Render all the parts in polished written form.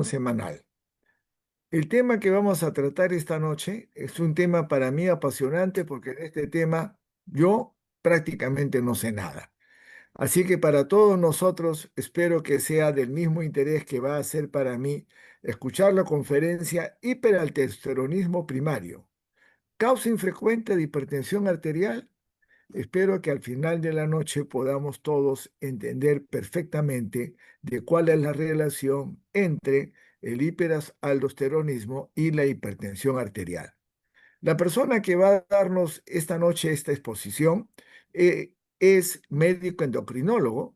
semanal. El tema que vamos a tratar esta noche es un tema para mí apasionante porque de este tema yo prácticamente no sé nada. Así que para todos nosotros espero que sea del mismo interés que va a ser para mí escuchar la conferencia Hiperaldosteronismo primario, causa infrecuente de hipertensión arterial. Espero que al final de la noche podamos todos entender perfectamente de cuál es la relación entre el hiperaldosteronismo y la hipertensión arterial. La persona que va a darnos esta noche esta exposición es médico endocrinólogo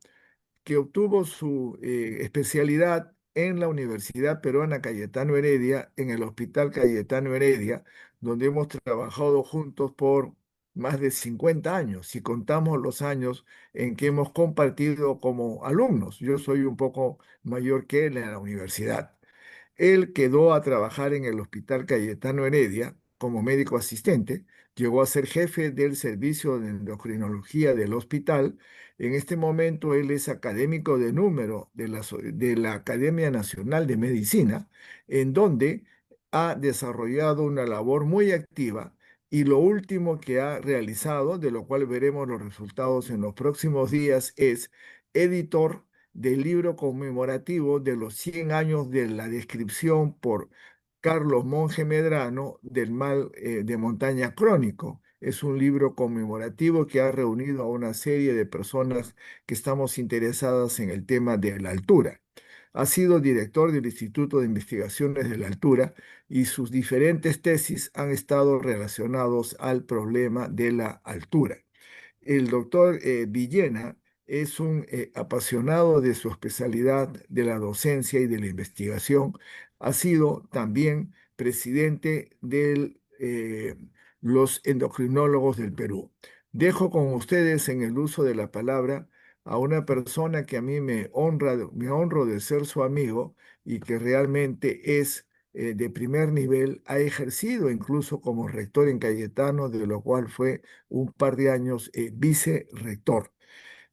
que obtuvo su especialidad en la Universidad Peruana Cayetano Heredia, en el Hospital Cayetano Heredia, donde hemos trabajado juntos por más de 50 años, si contamos los años en que hemos compartido como alumnos. Yo soy un poco mayor que él en la universidad. Él quedó a trabajar en el Hospital Cayetano Heredia como médico asistente, llegó a ser jefe del servicio de endocrinología del hospital. En este momento él es académico de número de la Academia Nacional de Medicina, en donde ha desarrollado una labor muy activa y lo último que ha realizado, de lo cual veremos los resultados en los próximos días, es editor del libro conmemorativo de los 100 años de la descripción por Carlos Monge Medrano del mal de montaña crónico. Es un libro conmemorativo que ha reunido a una serie de personas que estamos interesadas en el tema de la altura. Ha sido director del Instituto de Investigaciones de la Altura y sus diferentes tesis han estado relacionados al problema de la altura. El doctor Villena es un apasionado de su especialidad de la docencia y de la investigación. Ha sido también presidente de los endocrinólogos del Perú. Dejo con ustedes en el uso de la palabra a una persona que a mí me honro de ser su amigo y que realmente es de primer nivel, ha ejercido incluso como rector en Cayetano, de lo cual fue un par de años vicerrector.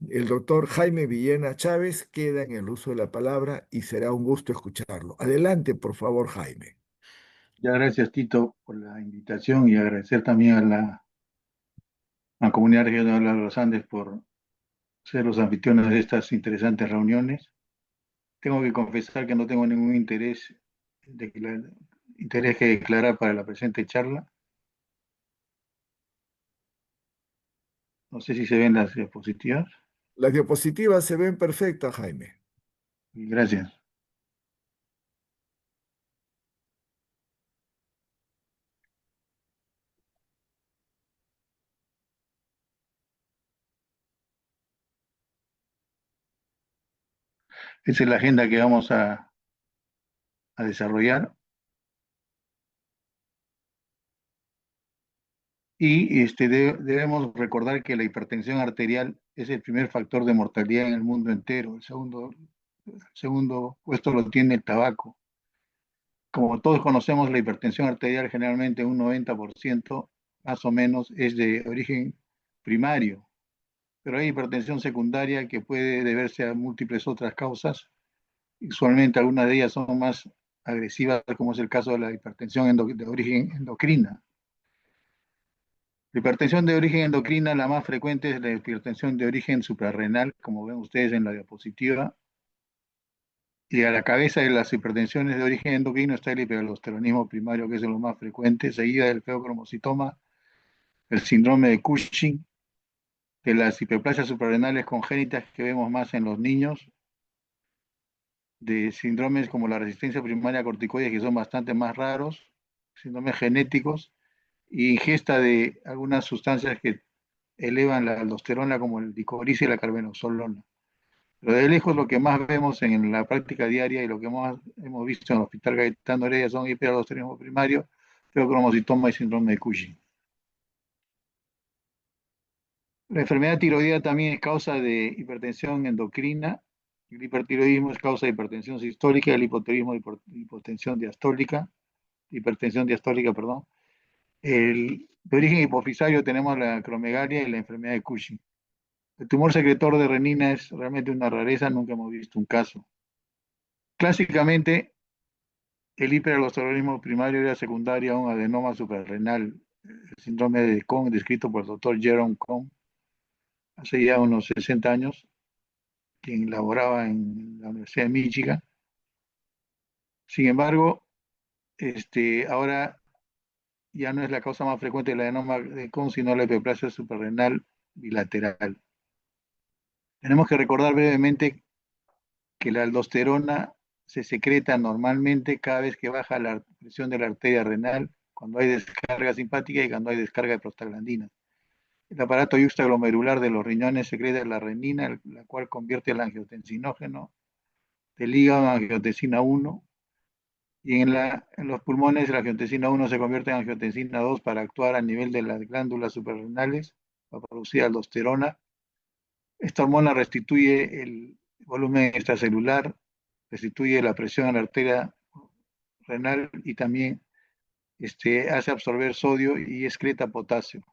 El doctor Jaime Villena Chávez queda en el uso de la palabra y será un gusto escucharlo. Adelante, por favor, Jaime. Ya, gracias Tito por la invitación y agradecer también a la Comunidad Regional de los Andes por ser los anfitriones de estas interesantes reuniones. Tengo que confesar que no tengo ningún interés que declarar para la presente charla. No sé si se ven las diapositivas. Las diapositivas se ven perfectas, Jaime. Gracias. Esa es la agenda que vamos a desarrollar. Y debemos recordar que la hipertensión arterial es el primer factor de mortalidad en el mundo entero. El segundo puesto lo tiene el tabaco. Como todos conocemos, la hipertensión arterial generalmente un 90% más o menos es de origen primario, pero hay hipertensión secundaria que puede deberse a múltiples otras causas. Usualmente algunas de ellas son más agresivas, como es el caso de la hipertensión de origen endocrina. La hipertensión de origen endocrina, la más frecuente es la hipertensión de origen suprarrenal, como ven ustedes en la diapositiva. Y a la cabeza de las hipertensiones de origen endocrino está el hiperaldosteronismo primario, que es de lo más frecuente, seguida del feocromocitoma, el síndrome de Cushing, de las hiperplasias suprarrenales congénitas que vemos más en los niños, de síndromes como la resistencia primaria a corticoides, que son bastante más raros, síndromes genéticos, y ingesta de algunas sustancias que elevan la aldosterona, como el licorice y la carbenoxolona. Pero de lejos lo que más vemos en la práctica diaria y lo que más hemos visto en el Hospital Cayetano Heredia son hiperaldosteronismo primario, feocromocitoma y síndrome de Cushing. La enfermedad tiroidea también es causa de hipertensión endocrina. El hipertiroidismo es causa de hipertensión sistólica, el hipotiroidismo de hipertensión diastólica, perdón. De origen hipofisario tenemos la acromegalia y la enfermedad de Cushing. El tumor secretor de renina es realmente una rareza, nunca hemos visto un caso. Clásicamente, El hiperaldosteronismo primario era secundario a un adenoma suprarrenal, el síndrome de Cohn, descrito por el doctor Jerome Cohn hace ya unos 60 años, quien laboraba en la Universidad de Michigan. Sin embargo, ahora ya no es la causa más frecuente del adenoma de Cohn, sino la hiperplasia suprarrenal bilateral. Tenemos que recordar brevemente que la aldosterona se secreta normalmente cada vez que baja la presión de la arteria renal, cuando hay descarga simpática y cuando hay descarga de prostaglandinas. El aparato yuxtaglomerular de los riñones secreta la renina, la cual convierte el angiotensinógeno del hígado en angiotensina 1, y en los pulmones la angiotensina 1 se convierte en angiotensina 2 para actuar a nivel de las glándulas suprarrenales, para producir aldosterona. Esta hormona restituye el volumen extracelular, restituye la presión en la arteria renal y también hace absorber sodio y excreta potasio.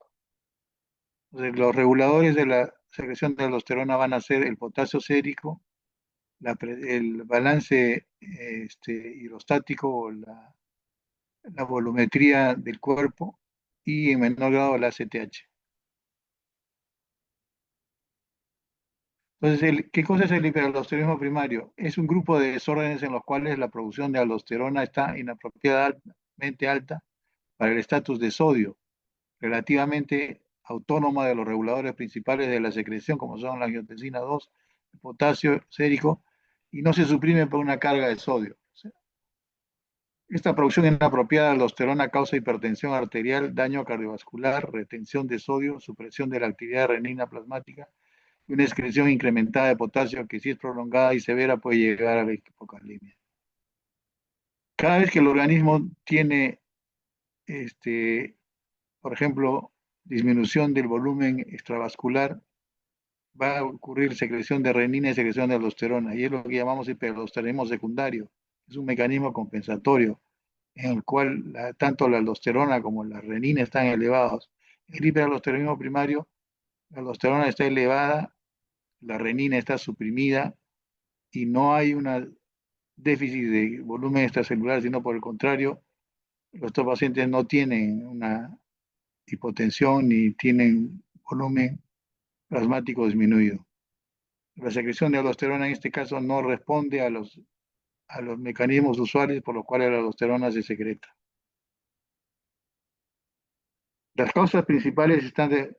Entonces, los reguladores de la secreción de aldosterona van a ser el potasio sérico, el balance hidrostático o la volumetría del cuerpo y en menor grado la ACTH. Entonces, ¿qué cosa es el hiperaldosteronismo primario? Es un grupo de desórdenes en los cuales la producción de aldosterona está inapropiadamente alta para el estatus de sodio, relativamente autónoma de los reguladores principales de la secreción, como son la angiotensina 2, el potasio sérico, y no se suprime por una carga de sodio. Esta producción inapropiada de aldosterona causa hipertensión arterial, daño cardiovascular, retención de sodio, supresión de la actividad renina plasmática y una excreción incrementada de potasio que, si es prolongada y severa, puede llegar a la hipocalemia. Cada vez que el organismo tiene, por ejemplo, disminución del volumen extravascular, va a ocurrir secreción de renina y secreción de aldosterona, y es lo que llamamos hiperaldosteronismo secundario. Es un mecanismo compensatorio en el cual tanto la aldosterona como la renina están elevados. En el hiperaldosteronismo primario, la aldosterona está elevada, la renina está suprimida y no hay un déficit de volumen extracelular, sino por el contrario, estos pacientes no tienen una hipotensión ni tienen volumen plasmático disminuido. La secreción de aldosterona en este caso no responde a los mecanismos usuales por los cuales la aldosterona se secreta. Las causas principales están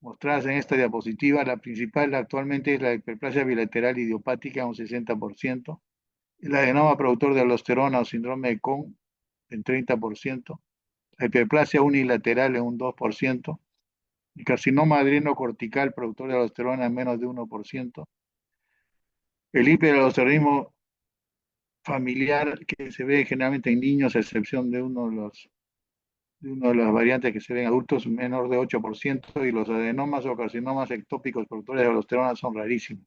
mostradas en esta diapositiva. La principal actualmente es la hiperplasia bilateral idiopática, un 60%, el adenoma productor de aldosterona o síndrome de Cohn, en 30%, la hiperplasia unilateral en un 2%, el carcinoma adrenocortical productor de aldosterona en menos de 1%, el hiperaldosteronismo familiar que se ve generalmente en niños, a excepción de una de las variantes que se ven en adultos, menor de 8%, y los adenomas o carcinomas ectópicos productores de aldosterona son rarísimos.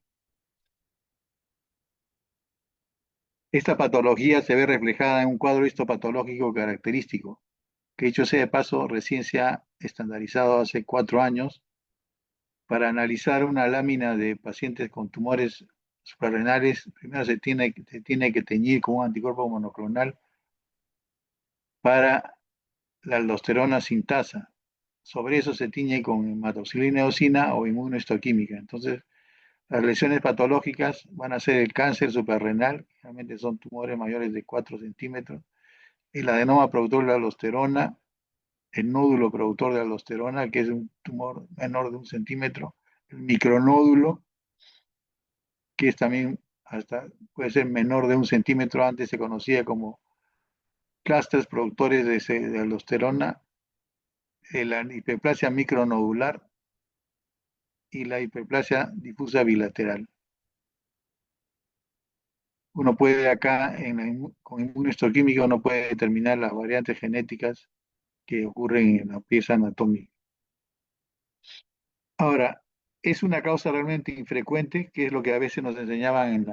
Esta patología se ve reflejada en un cuadro histopatológico característico, que dicho sea de paso, recién se ha estandarizado hace 4 años para analizar una lámina de pacientes con tumores suprarrenales. Primero se tiene que teñir con un anticuerpo monoclonal para la aldosterona sintasa. Sobre eso se tiñe con hematoxilina eosina o inmunohistoquímica. Entonces, las lesiones patológicas van a ser el cáncer suprarrenal, generalmente son tumores mayores de 4 centímetros, el adenoma productor de aldosterona, el nódulo productor de aldosterona, que es un tumor menor de 1 centímetro, el micronódulo, que es también hasta puede ser menor de 1 centímetro, antes se conocía como clústeres productores de aldosterona, la hiperplasia micronodular y la hiperplasia difusa bilateral. Uno puede acá, con inmunohistoquímica, uno puede determinar las variantes genéticas que ocurren en la pieza anatómica. Ahora, es una causa realmente infrecuente, que es lo que a veces nos enseñaban en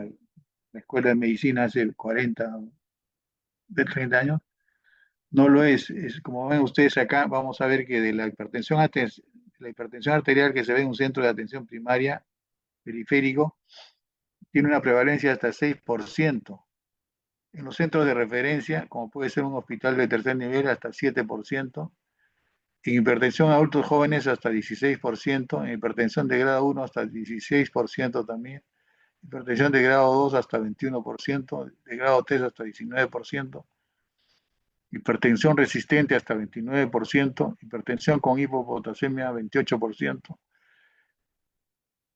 la escuela de medicina hace 40, de 30 años. No lo es. Como ven ustedes acá, vamos a ver que de la hipertensión arterial que se ve en un centro de atención primaria periférico, tiene una prevalencia hasta 6%. En los centros de referencia, como puede ser un hospital de tercer nivel, hasta 7%. En hipertensión a adultos jóvenes hasta 16%, en hipertensión de grado 1 hasta 16% también, hipertensión de grado 2 hasta 21%, de grado 3 hasta 19%, hipertensión resistente hasta 29%, hipertensión con hipopotasemia 28%,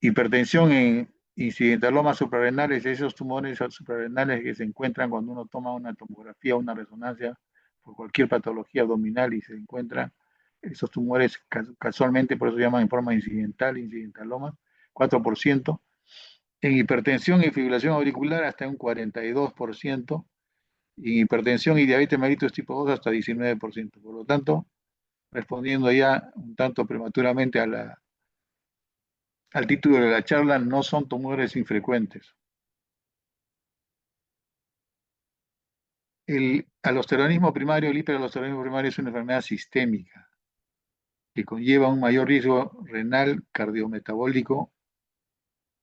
hipertensión en incidentalomas suprarrenales, esos tumores suprarrenales que se encuentran cuando uno toma una tomografía o una resonancia por cualquier patología abdominal y se encuentran esos tumores casualmente, por eso se llaman en forma incidental, incidentaloma, 4%. En hipertensión y fibrilación auricular hasta un 42%, y en hipertensión y diabetes mellitus tipo 2 hasta 19%. Por lo tanto, respondiendo ya un tanto prematuramente al título de la charla, no son tumores infrecuentes. El alosteronismo primario, el hiperalosteronismo primario es una enfermedad sistémica que conlleva un mayor riesgo renal cardiometabólico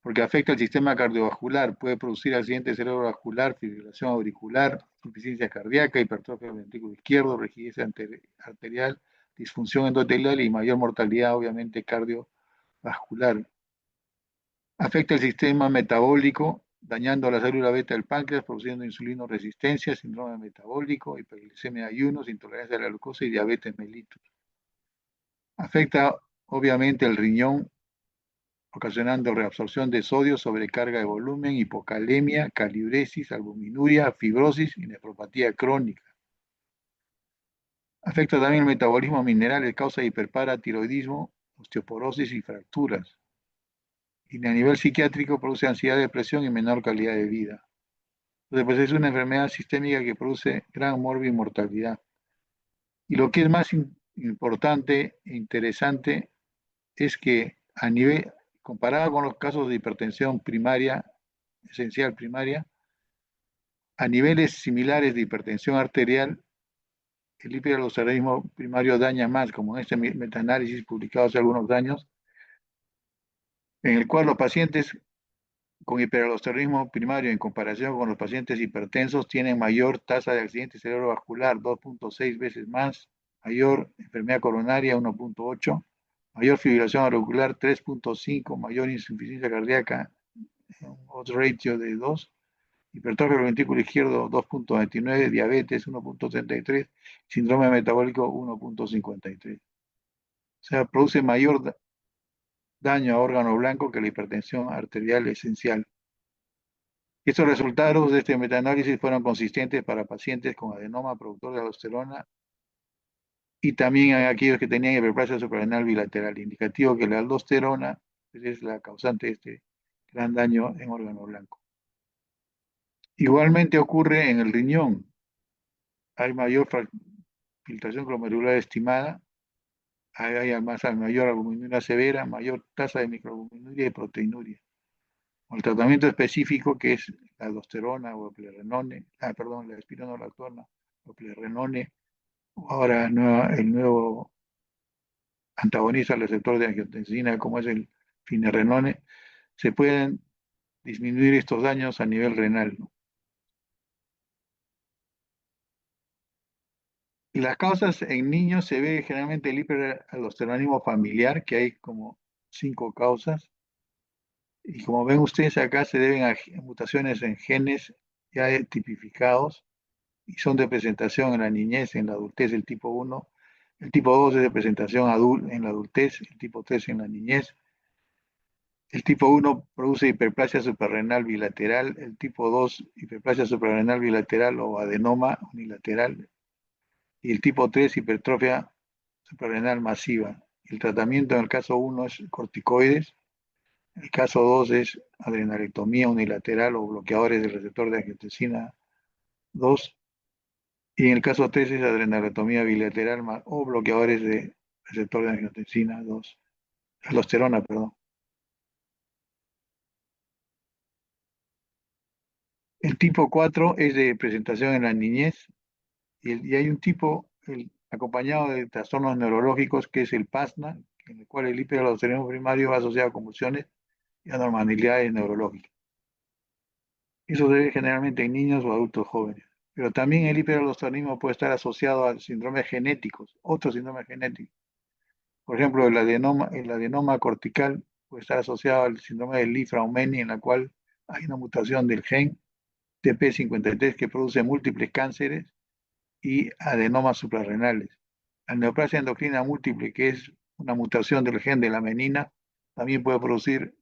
porque afecta al sistema cardiovascular, puede producir accidente cerebrovascular, fibrilación auricular, insuficiencia cardíaca, hipertrofia del ventrículo izquierdo, rigidez arterial, disfunción endotelial y mayor mortalidad, obviamente, cardiovascular. Afecta el sistema metabólico, dañando la célula beta del páncreas, produciendo insulinoresistencia, síndrome metabólico, hiperglicemia de ayunos, intolerancia a la glucosa y diabetes mellitus. Afecta, obviamente, el riñón, ocasionando reabsorción de sodio, sobrecarga de volumen, hipocalemia, calibresis, albuminuria, fibrosis y nefropatía crónica. Afecta también el metabolismo mineral, causa hiperparatiroidismo, osteoporosis y fracturas. Y a nivel psiquiátrico produce ansiedad, depresión y menor calidad de vida. Entonces, pues es una enfermedad sistémica que produce gran mortalidad. Y lo que es más importante e interesante es que a nivel, comparado con los casos de hipertensión primaria, esencial primaria, a niveles similares de hipertensión arterial, el hiperaldosteronismo primario daña más, como en este metaanálisis publicado hace algunos años, en el cual los pacientes con hiperaldosteronismo primario en comparación con los pacientes hipertensos tienen mayor tasa de accidente cerebrovascular, 2.6 veces más, mayor enfermedad coronaria, 1.8, mayor fibrilación auricular, 3.5, mayor insuficiencia cardíaca, un odds ratio de 2, hipertrofia del ventrículo izquierdo 2.29, diabetes 1.33, síndrome metabólico 1.53. O sea, produce mayor daño a órgano blanco que la hipertensión arterial esencial. Estos resultados de este metaanálisis fueron consistentes para pacientes con adenoma productor de aldosterona y también a aquellos que tenían hiperplasia suprarrenal bilateral, indicativo que la aldosterona es la causante de este gran daño en órgano blanco. Igualmente ocurre en el riñón. Hay mayor filtración glomerular estimada, hay mayor albuminuria severa, mayor tasa de microalbuminuria y proteinuria. El tratamiento específico que es la aldosterona o plerrenone, la espironolactona o plerrenone, ahora el nuevo antagonista al receptor de angiotensina como es el finerenone, se pueden disminuir estos daños a nivel renal, ¿no? Y las causas en niños se ve generalmente el hiperaldosteronismo familiar, que hay como 5 causas. Y como ven ustedes acá, se deben a mutaciones en genes ya tipificados y son de presentación en la niñez, en la adultez, el tipo 1. El tipo 2 es de presentación en la adultez, el tipo 3 en la niñez. El tipo 1 produce hiperplasia suprarrenal bilateral, el tipo 2 hiperplasia suprarrenal bilateral o adenoma unilateral, y el tipo 3 hipertrofia suprarrenal masiva. El tratamiento en el caso 1 es corticoides, el caso 2 es adrenalectomía unilateral o bloqueadores del receptor de angiotensina 2, y en el caso 3 es adrenalectomía bilateral o bloqueadores de receptor de angiotensina 2, aldosterona, perdón. El tipo 4 es de presentación en la niñez y hay un tipo acompañado de trastornos neurológicos que es el PASNA, en el cual el hiperaldosteronismo primario va asociado a convulsiones y anormalidades neurológicas. Eso se ve generalmente en niños o adultos jóvenes. Pero también el hiperaldosteronismo puede estar asociado a síndromes genéticos, otros síndromes genéticos. Por ejemplo, el adenoma cortical puede estar asociado al síndrome de Li-Fraumeni, en la cual hay una mutación del gen TP53 que produce múltiples cánceres y adenomas suprarrenales. La neoplasia endocrina múltiple, que es una mutación del gen de la menina, también puede producir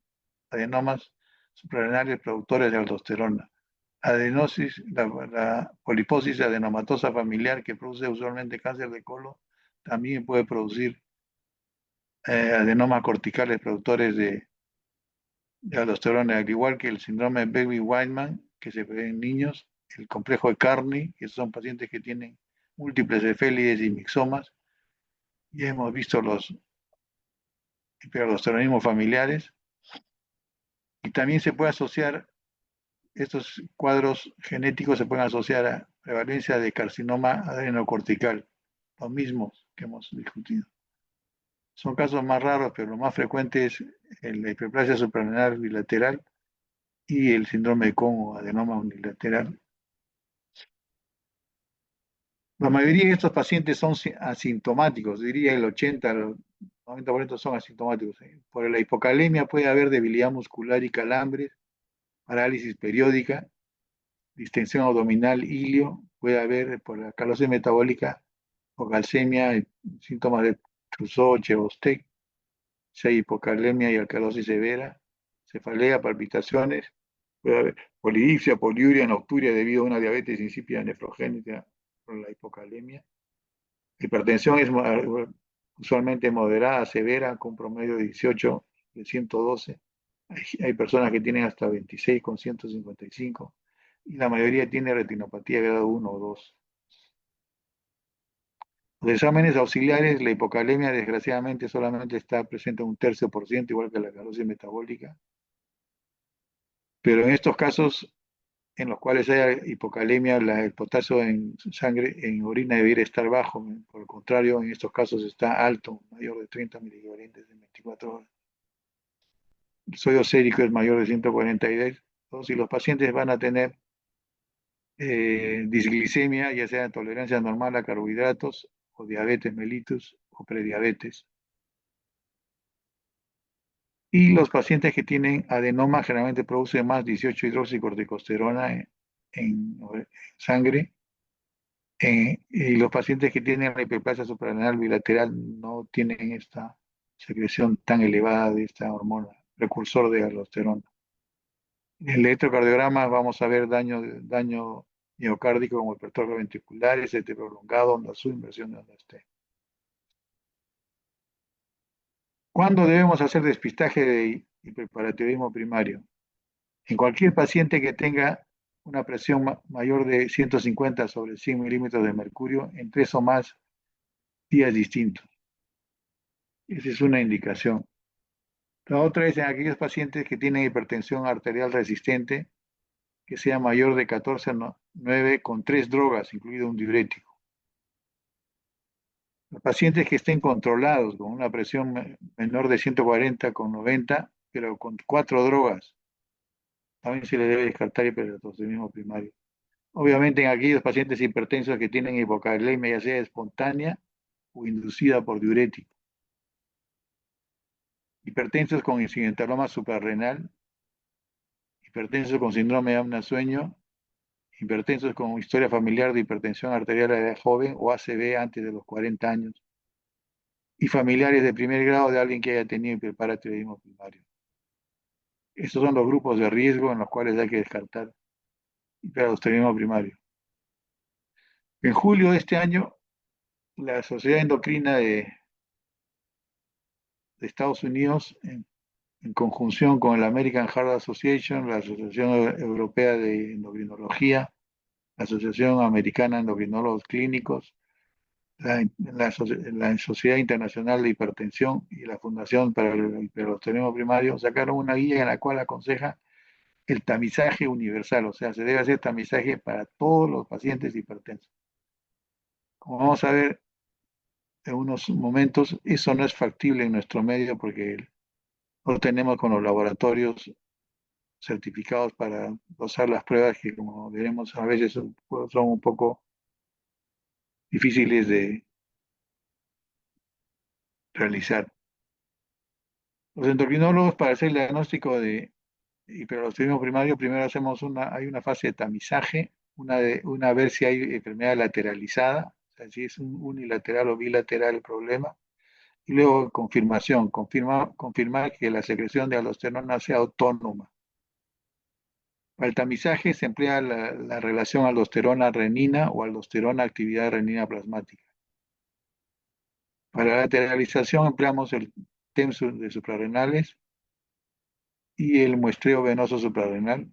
adenomas suprarrenales productores de aldosterona. Adenosis, la poliposis adenomatosa familiar que produce usualmente cáncer de colon, también puede producir adenomas corticales productores de aldosterona, al igual que el síndrome Baby-Whiteman, que se ve en niños, el complejo de Carney, que son pacientes que tienen múltiples cefélides y mixomas. Ya hemos visto los hiperaldosteronismos familiares, y también se puede asociar, estos cuadros genéticos se pueden asociar a prevalencia de carcinoma adrenocortical, los mismos que hemos discutido. Son casos más raros, pero lo más frecuente es la hiperplasia suprarrenal bilateral y el síndrome de Cohen o adenoma unilateral. La mayoría de estos pacientes son asintomáticos, diría el 80 al 90% son asintomáticos. Por la hipocalemia puede haber debilidad muscular y calambres, parálisis periódica, distensión abdominal, ilio, puede haber por la calosis metabólica o calcemia, síntomas de Trousseau-Chevostek, si hay hipocalemia y alcalosis severa, cefalea, palpitaciones, puede haber polidipsia, poliuria, nocturia debido a una diabetes insípida nefrogénica por la hipocalemia. Hipertensión es usualmente moderada, severa, con promedio de 18 de 112. Hay personas que tienen hasta 26 con 155 y la mayoría tiene retinopatía grado 1 o 2. Los exámenes auxiliares, la hipocalemia desgraciadamente solamente está presente un tercio por ciento, igual que la calosis metabólica, pero en estos casos en los cuales haya hipocalemia, el potasio en sangre, en orina debería estar bajo. Por el contrario, en estos casos está alto, mayor de 30 miligramos en 24 horas. El sodio sérico es mayor de 142. Y los pacientes van a tener disglicemia, ya sea tolerancia normal a carbohidratos, o diabetes mellitus, o prediabetes. Y los pacientes que tienen adenoma generalmente producen más 18 hidroxicorticosterona en sangre. Y los pacientes que tienen la hiperplasia suprarrenal bilateral no tienen esta secreción tan elevada de esta hormona, precursor de aldosterona. En el electrocardiograma vamos a ver daño miocárdico como hipertrofia ventricular, ST prolongado, onda azul, inversión de onda T. ¿Cuándo debemos hacer despistaje de hiperparatiroidismo primario? En cualquier paciente que tenga una presión mayor de 150 sobre 100 milímetros de mercurio en 3 o más días distintos. Esa es una indicación. La otra es en aquellos pacientes que tienen hipertensión arterial resistente, que sea mayor de 14,9 con 3 drogas, incluido un diurético. Los pacientes que estén controlados con una presión menor de 140 con 90, pero con 4 drogas, también se le debe descartar hiperaldosteronismo primario. Obviamente en aquellos pacientes hipertensos que tienen hipocalemia, ya sea espontánea o inducida por diurético. Hipertensos con incidentaloma suprarrenal, hipertensos con síndrome de apnea-sueño, hipertensos con historia familiar de hipertensión arterial a edad joven o ACV antes de los 40 años, y familiares de primer grado de alguien que haya tenido hiperparatiroidismo primario. Estos son los grupos de riesgo en los cuales hay que descartar hiperaldosteronismo primario. En julio de este año, la Sociedad Endocrina de Estados Unidos, en conjunción con la American Heart Association, la Asociación Europea de Endocrinología, la Asociación Americana de Endocrinólogos Clínicos, la Sociedad Internacional de Hipertensión y la Fundación para el Hiperaldosteronismo Primario sacaron una guía en la cual aconseja el tamizaje universal, o sea, se debe hacer tamizaje para todos los pacientes hipertensos. Como vamos a ver en unos momentos, eso no es factible en nuestro medio porque no tenemos con los laboratorios certificados para dosar las pruebas que, como veremos, a veces son un poco difíciles de realizar. Los endocrinólogos, para hacer el diagnóstico de hiperaldosteronismo primario, primero hay una fase de tamizaje, una a ver si hay enfermedad lateralizada, o sea, si es un unilateral o bilateral el problema, y luego confirmar que la secreción de aldosterona sea autónoma. Para el tamizaje se emplea la relación aldosterona-renina o aldosterona-actividad renina plasmática. Para la lateralización empleamos el TEM de suprarrenales y el muestreo venoso suprarrenal.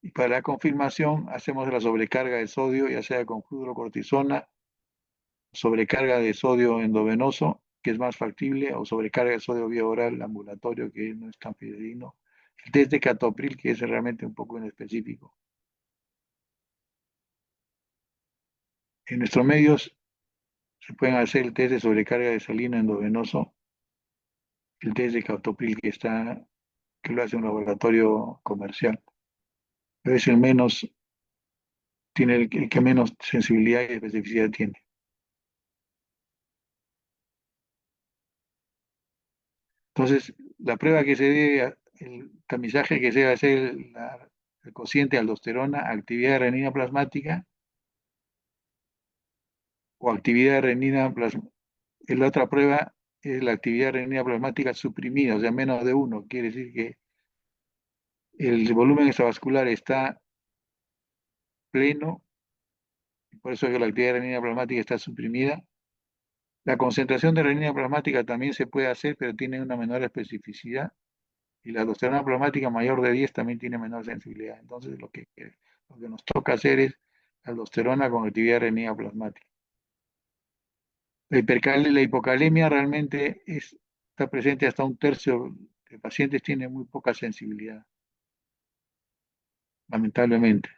Y para la confirmación hacemos la sobrecarga de sodio, ya sea con fludrocortisona, sobrecarga de sodio endovenoso, que es más factible, o sobrecarga de sodio vía oral ambulatorio, que no es tan fidedigno. El test de Catopril, que es realmente un poco inespecífico. En nuestros medios se pueden hacer el test de sobrecarga de salina endovenoso, el test de Catopril, que lo hace un laboratorio comercial. Pero es tiene el que menos sensibilidad y especificidad tiene. Entonces, la prueba que se debe, el tamizaje que se debe hacer, el cociente aldosterona, actividad de renina plasmática o actividad de renina plasmática. La otra prueba es la actividad de renina plasmática suprimida, o sea, menos de 1. Quiere decir que el volumen extravascular está pleno, por eso es que la actividad de renina plasmática está suprimida. La concentración de renina plasmática también se puede hacer, pero tiene una menor especificidad. Y la aldosterona plasmática mayor de 10 también tiene menor sensibilidad. Entonces, lo que nos toca hacer es aldosterona con actividad renina plasmática. La hipocalemia realmente está presente hasta un tercio de pacientes, tiene muy poca sensibilidad, lamentablemente.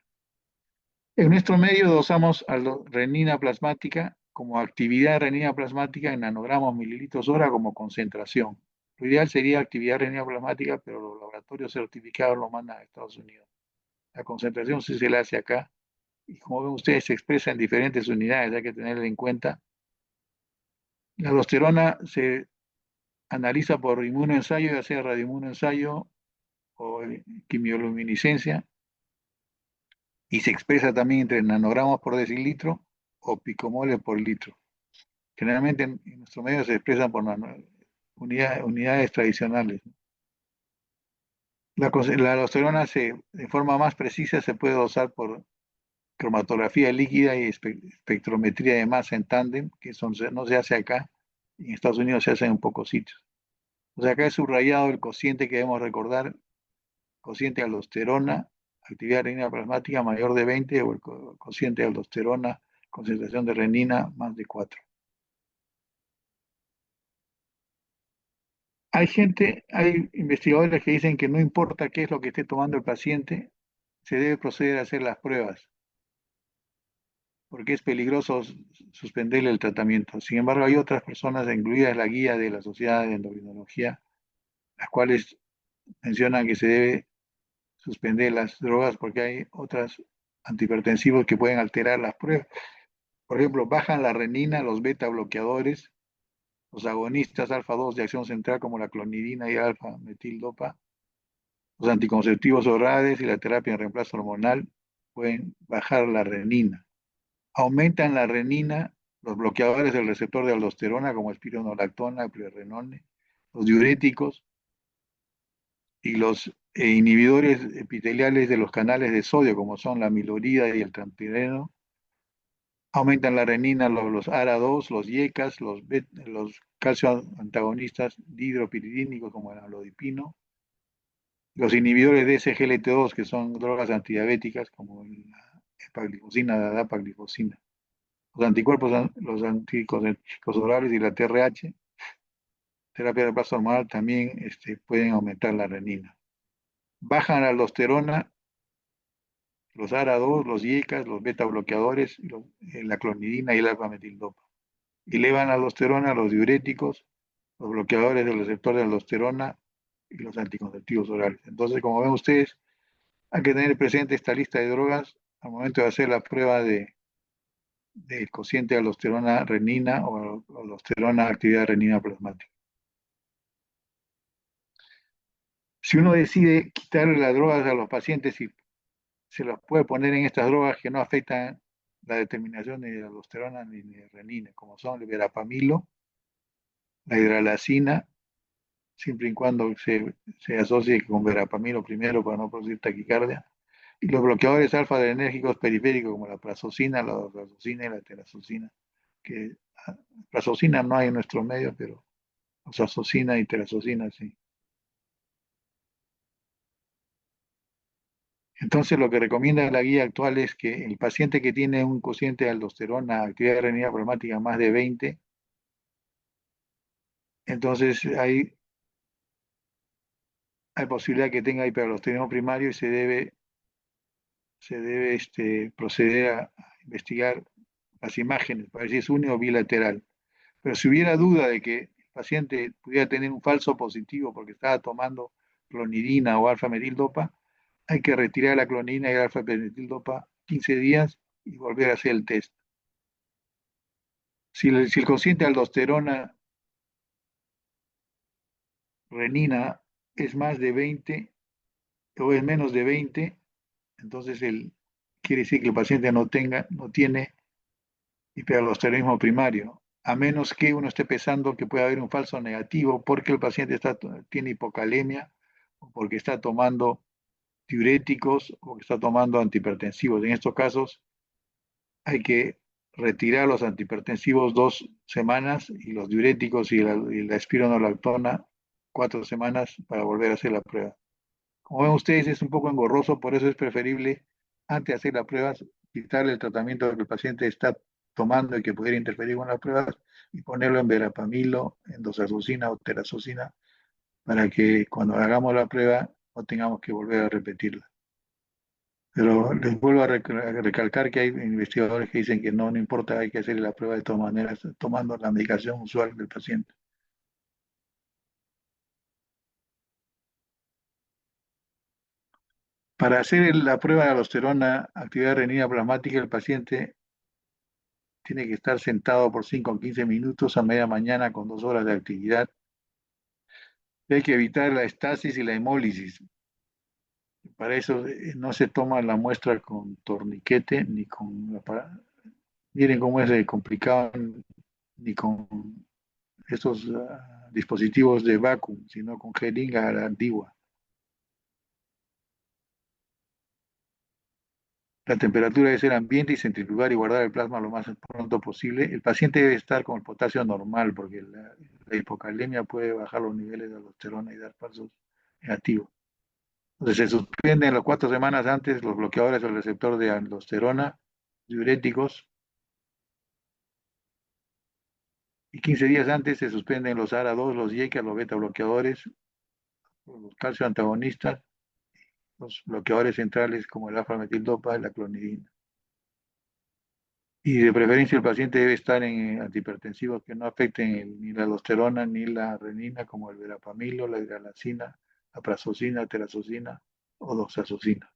En nuestro medio dosamos renina plasmática como actividad de renina plasmática en nanogramos mililitros hora como concentración. Lo ideal sería actividad de renina plasmática, pero los laboratorios certificados lo mandan a Estados Unidos. La concentración sí se la hace acá. Y como ven ustedes, se expresa en diferentes unidades, hay que tenerlo en cuenta. La aldosterona se analiza por inmunoensayo, ya sea radioinmunoensayo o quimioluminiscencia, y se expresa también entre nanogramos por decilitro o picomoles por litro. Generalmente en nuestro medio se expresan por unidades tradicionales. La aldosterona de forma más precisa se puede dosar por cromatografía líquida y espectrometría de masa en tándem, que no se hace acá, y en Estados Unidos se hace en pocos sitios. O sea, acá es subrayado el cociente que debemos recordar, cociente de aldosterona, actividad renina plasmática mayor de 20, o el cociente de aldosterona, concentración de renina más de 4. Hay investigadores que dicen que no importa qué es lo que esté tomando el paciente, se debe proceder a hacer las pruebas, porque es peligroso suspenderle el tratamiento. Sin embargo, hay otras personas, incluidas la guía de la Sociedad de Endocrinología, las cuales mencionan que se debe suspender las drogas porque hay otros antihipertensivos que pueden alterar las pruebas. Por ejemplo, bajan la renina, los beta bloqueadores, los agonistas alfa 2 de acción central como la clonidina y alfa metildopa, los anticonceptivos orales y la terapia en reemplazo hormonal pueden bajar la renina. Aumentan la renina los bloqueadores del receptor de aldosterona como espironolactona, prerenone, los diuréticos y los inhibidores epiteliales de los canales de sodio como son la amilorida y el transpireno. Aumentan la renina los ARA2, los IECAS, los calcio antagonistas dihidropiridínicos como el amlodipino, los inhibidores de SGLT2 que son drogas antidiabéticas como la epaglifosina, la dapaglifosina. Los anticuerpos, los anticonceptivos orales y la TRH, terapia de reemplazo hormonal, también pueden aumentar la renina. Bajan la aldosterona, los ARA2, los IECAS, los beta bloqueadores, la clonidina y el alfa-metildopa. Elevan la aldosterona, los diuréticos, los bloqueadores del receptor de aldosterona, y los anticonceptivos orales. Entonces, como ven ustedes, hay que tener presente esta lista de drogas al momento de hacer la prueba del cociente de aldosterona renina o aldosterona actividad renina plasmática. Si uno decide quitarle las drogas a los pacientes y se las puede poner en estas drogas que no afectan la determinación ni de aldosterona ni de renina, como son el verapamilo, la hidralazina, siempre y cuando se asocie con verapamilo primero para no producir taquicardia, y los bloqueadores alfa-adrenérgicos periféricos como la prazosina, la doxazosina y la terazosina, que prazosina no hay en nuestro medio, pero doxazosina y terazosina sí. Entonces, lo que recomienda la guía actual es que el paciente que tiene un cociente de aldosterona, actividad renina plasmática más de 20, entonces hay posibilidad que tenga hiperaldosteronismo primario y se debe proceder a investigar las imágenes para ver si es uni o bilateral. Pero si hubiera duda de que el paciente pudiera tener un falso positivo porque estaba tomando clonidina o alfa-metildopa, hay que retirar la clonidina y el alfa-metildopa 15 días y volver a hacer el test. Si el cociente de aldosterona renina es más de 20 o es menos de 20, entonces quiere decir que el paciente no tiene hiperaldosteronismo primario, a menos que uno esté pensando que puede haber un falso negativo porque el paciente tiene hipocalemia o porque está tomando diuréticos o que está tomando antihipertensivos. En estos casos hay que retirar los antihipertensivos 2 semanas y los diuréticos y la espironolactona 4 semanas para volver a hacer la prueba. Como ven ustedes, es un poco engorroso, por eso es preferible, antes de hacer las pruebas, quitarle el tratamiento que el paciente está tomando y que pudiera interferir con las pruebas y ponerlo en verapamilo, en doxazosina o terazosina, para que cuando hagamos la prueba no tengamos que volver a repetirla. Pero les vuelvo a recalcar que hay investigadores que dicen que no, no importa, hay que hacer la prueba de todas maneras, tomando la medicación usual del paciente. Para hacer la prueba de aldosterona, actividad renina plasmática, el paciente tiene que estar sentado por 5 o 15 minutos a media mañana con 2 horas de actividad. Hay que evitar la estasis y la hemólisis. Para eso no se toma la muestra con torniquete ni con... Miren cómo es de complicado, ni con estos dispositivos de vacuum, sino con jeringa a la antigua. La temperatura debe ser ambiente y centrifugar y guardar el plasma lo más pronto posible. El paciente debe estar con el potasio normal porque la hipocalemia puede bajar los niveles de aldosterona y dar falsos negativos. Entonces se suspenden las 4 semanas antes los bloqueadores del receptor de aldosterona, diuréticos, y 15 días antes se suspenden los ARA2, los YECA, los beta bloqueadores, los calcio antagonistas, los bloqueadores centrales como el alfa-metildopa y la clonidina. Y de preferencia el paciente debe estar en antihipertensivos que no afecten ni la aldosterona ni la renina, como el verapamilo, la hidralazina, la prazosina, terazosina o doxazosina.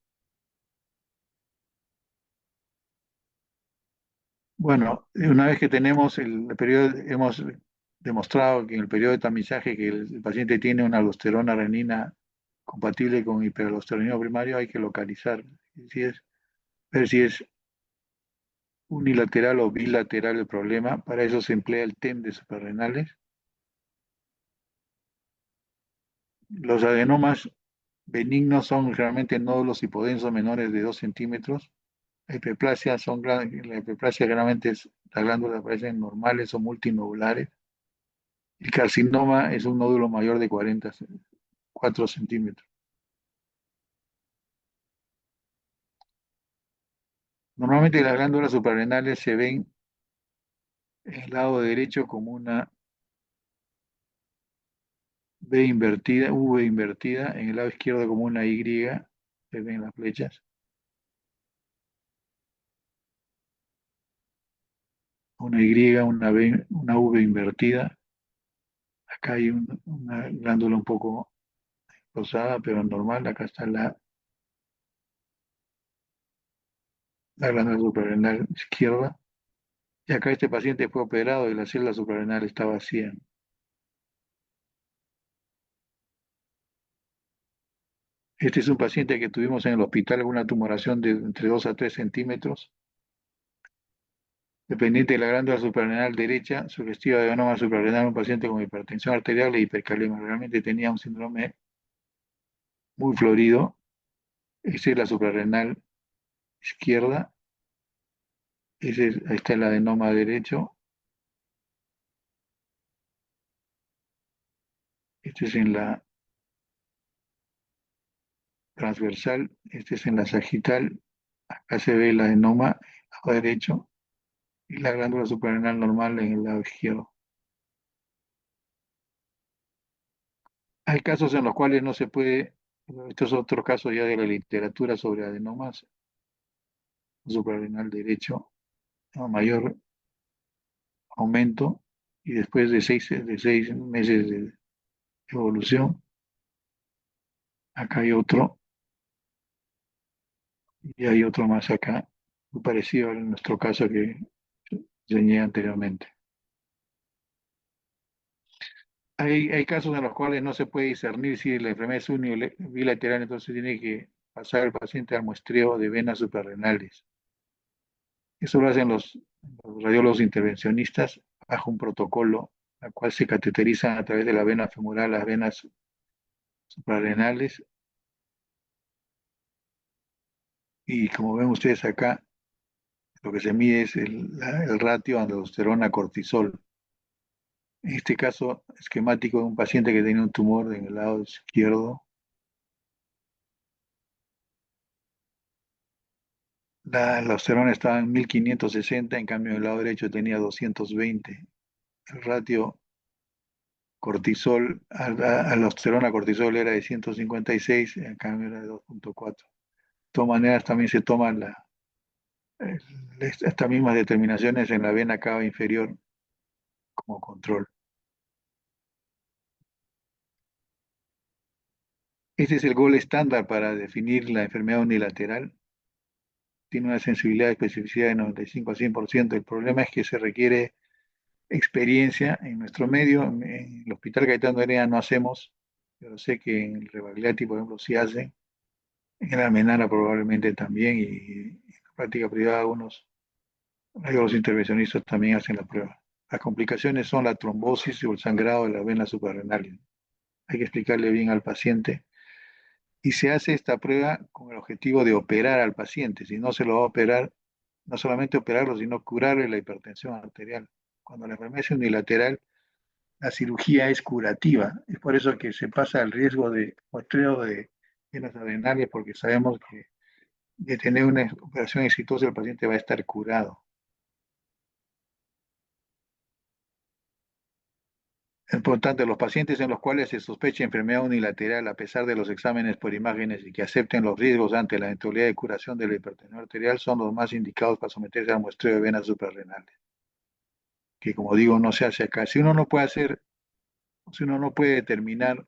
Bueno, una vez que tenemos el periodo, hemos demostrado que en el periodo de tamizaje que el paciente tiene una aldosterona renina compatible con hiperaldosteronismo primario, hay que localizar ver si es unilateral o bilateral el problema. Para eso se emplea el TEM de suprarrenales. Los adenomas benignos son realmente nódulos hipodensos menores de 2 centímetros. La hiperplasia generalmente las glándulas aparecen normales o multinodulares. El carcinoma es un nódulo mayor de 4 centímetros. Normalmente las glándulas suprarrenales se ven en el lado derecho como una V invertida, V invertida, en el lado izquierdo como una Y, se ven las flechas, una Y, una V invertida. Acá hay una glándula un poco rosada, pero normal. Acá está la glándula suprarrenal izquierda. Y acá este paciente fue operado y la célula suprarrenal está vacía. Este es un paciente que tuvimos en el hospital con una tumoración de entre 2 a 3 centímetros, dependiente de la glándula suprarrenal derecha, sugestiva de adenoma suprarrenal, un paciente con hipertensión arterial e hipercalemia. Realmente tenía un síndrome muy florido. Esta es la suprarrenal izquierda, ahí está el adenoma derecho, este es en la transversal, este es en la sagital, acá se ve el adenoma en el lado derecho y la glándula suprarrenal normal en el lado izquierdo. Hay casos en los cuales no se puede, estos otros casos ya de la literatura sobre adenomas, suprarrenal derecho, a mayor aumento y después de 6 meses de evolución, acá hay otro y hay otro más acá, muy parecido a nuestro caso que enseñé anteriormente. Hay casos en los cuales no se puede discernir si la enfermedad es bilateral, entonces tiene que pasar el paciente al muestreo de venas suprarrenales. Eso lo hacen los radiólogos intervencionistas bajo un protocolo, al cual se cateterizan a través de la vena femoral las venas suprarrenales y como ven ustedes acá, lo que se mide es el ratio aldosterona-cortisol. En este caso esquemático de un paciente que tenía un tumor en el lado izquierdo, la aldosterona estaba en 1560, en cambio en el lado derecho tenía 220. El ratio cortisol, aldosterona cortisol era de 156, en cambio era de 2,4. De todas maneras, también se toman estas mismas determinaciones en la vena cava inferior como control. Este es el gol estándar para definir la enfermedad unilateral. Tiene una sensibilidad y especificidad de 95 a 100%. El problema es que se requiere experiencia en nuestro medio. En el Hospital Cayetano Heredia no hacemos, pero sé que en el Rebagliati, por ejemplo, sí hacen. En la Almenara probablemente también, y en la práctica privada algunos los intervencionistas también hacen la prueba. Las complicaciones son la trombosis o el sangrado de las venas suprarrenales. Hay que explicarle bien al paciente. Y se hace esta prueba con el objetivo de operar al paciente. Si no se lo va a operar, no solamente operarlo, sino curarle la hipertensión arterial. Cuando la enfermedad es unilateral, la cirugía es curativa. Es por eso que se pasa el riesgo de muestreo de venas adrenales, porque sabemos que de tener una operación exitosa el paciente va a estar curado. Es importante, los pacientes en los cuales se sospecha enfermedad unilateral, a pesar de los exámenes por imágenes y que acepten los riesgos ante la eventualidad de curación de la hipertensión arterial, son los más indicados para someterse al muestreo de venas suprarrenales, que como digo, no se hace acá. Si uno no puede determinar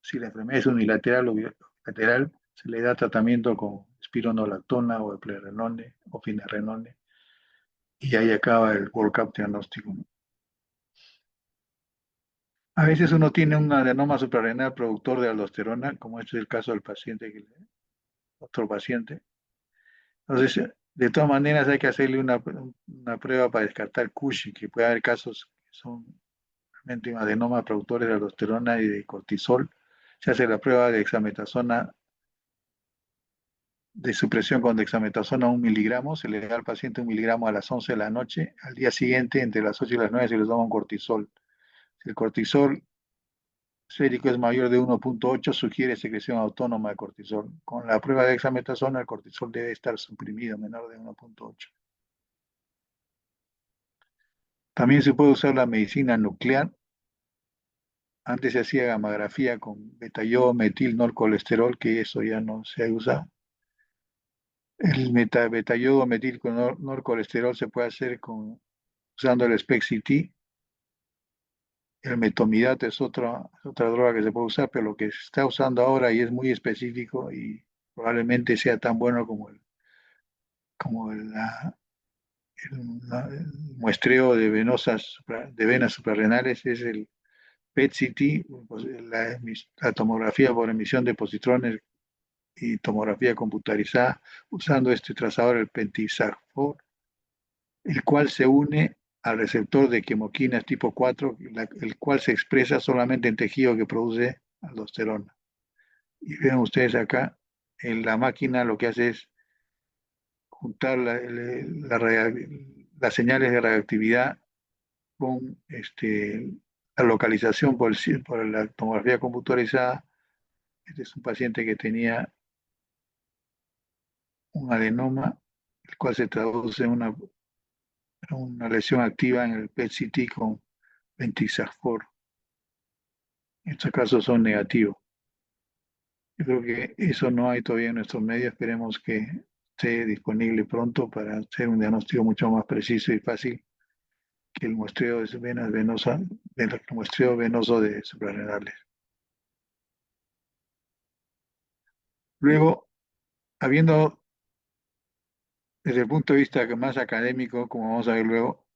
si la enfermedad es unilateral o bilateral, se le da tratamiento con espironolactona o eplerenone o finerenone, y ahí acaba el workup diagnóstico. A veces uno tiene un adenoma suprarrenal productor de aldosterona, como este es el caso del paciente, otro paciente. Entonces, de todas maneras hay que hacerle una prueba para descartar Cushing, que puede haber casos que son realmente un adenoma productores de aldosterona y de cortisol. Se hace la prueba de dexametasona, de supresión con dexametasona 1 miligramo, se le da al paciente 1 miligramo a las 11 de la noche, al día siguiente, entre las 8 y las 9, se le toma un cortisol. Si el cortisol sérico es mayor de 1,8, sugiere secreción autónoma de cortisol. Con la prueba de dexametasona, el cortisol debe estar suprimido, menor de 1,8. También se puede usar la medicina nuclear. Antes se hacía gammagrafía con beta-iodo metil norcolesterol, que eso ya no se usa. El beta-iodo metil con norcolesterol se puede hacer usando el SPECT-CT. El metomidate es otra droga que se puede usar, pero lo que se está usando ahora y es muy específico y probablemente sea tan bueno como el muestreo de de venas suprarrenales es el PET-CT, pues, la tomografía por emisión de positrones y tomografía computarizada usando este trazador, el pentisarfor, el cual se une al receptor de quimoquinas tipo 4, el cual se expresa solamente en tejido que produce aldosterona. Y ven ustedes acá, en la máquina lo que hace es juntar las señales de radioactividad con la localización por la tomografía computarizada. Este es un paciente que tenía un adenoma, el cual se traduce en una lesión activa en el PET-CT con ventisafor. Estos casos son negativos. Yo creo que eso no hay todavía en nuestros medios. Esperemos que esté disponible pronto para hacer un diagnóstico mucho más preciso y fácil que el muestreo de venas venosas, el muestreo venoso de suprarrenales. Luego, habiendo, desde el punto de vista más académico, como vamos a ver luego,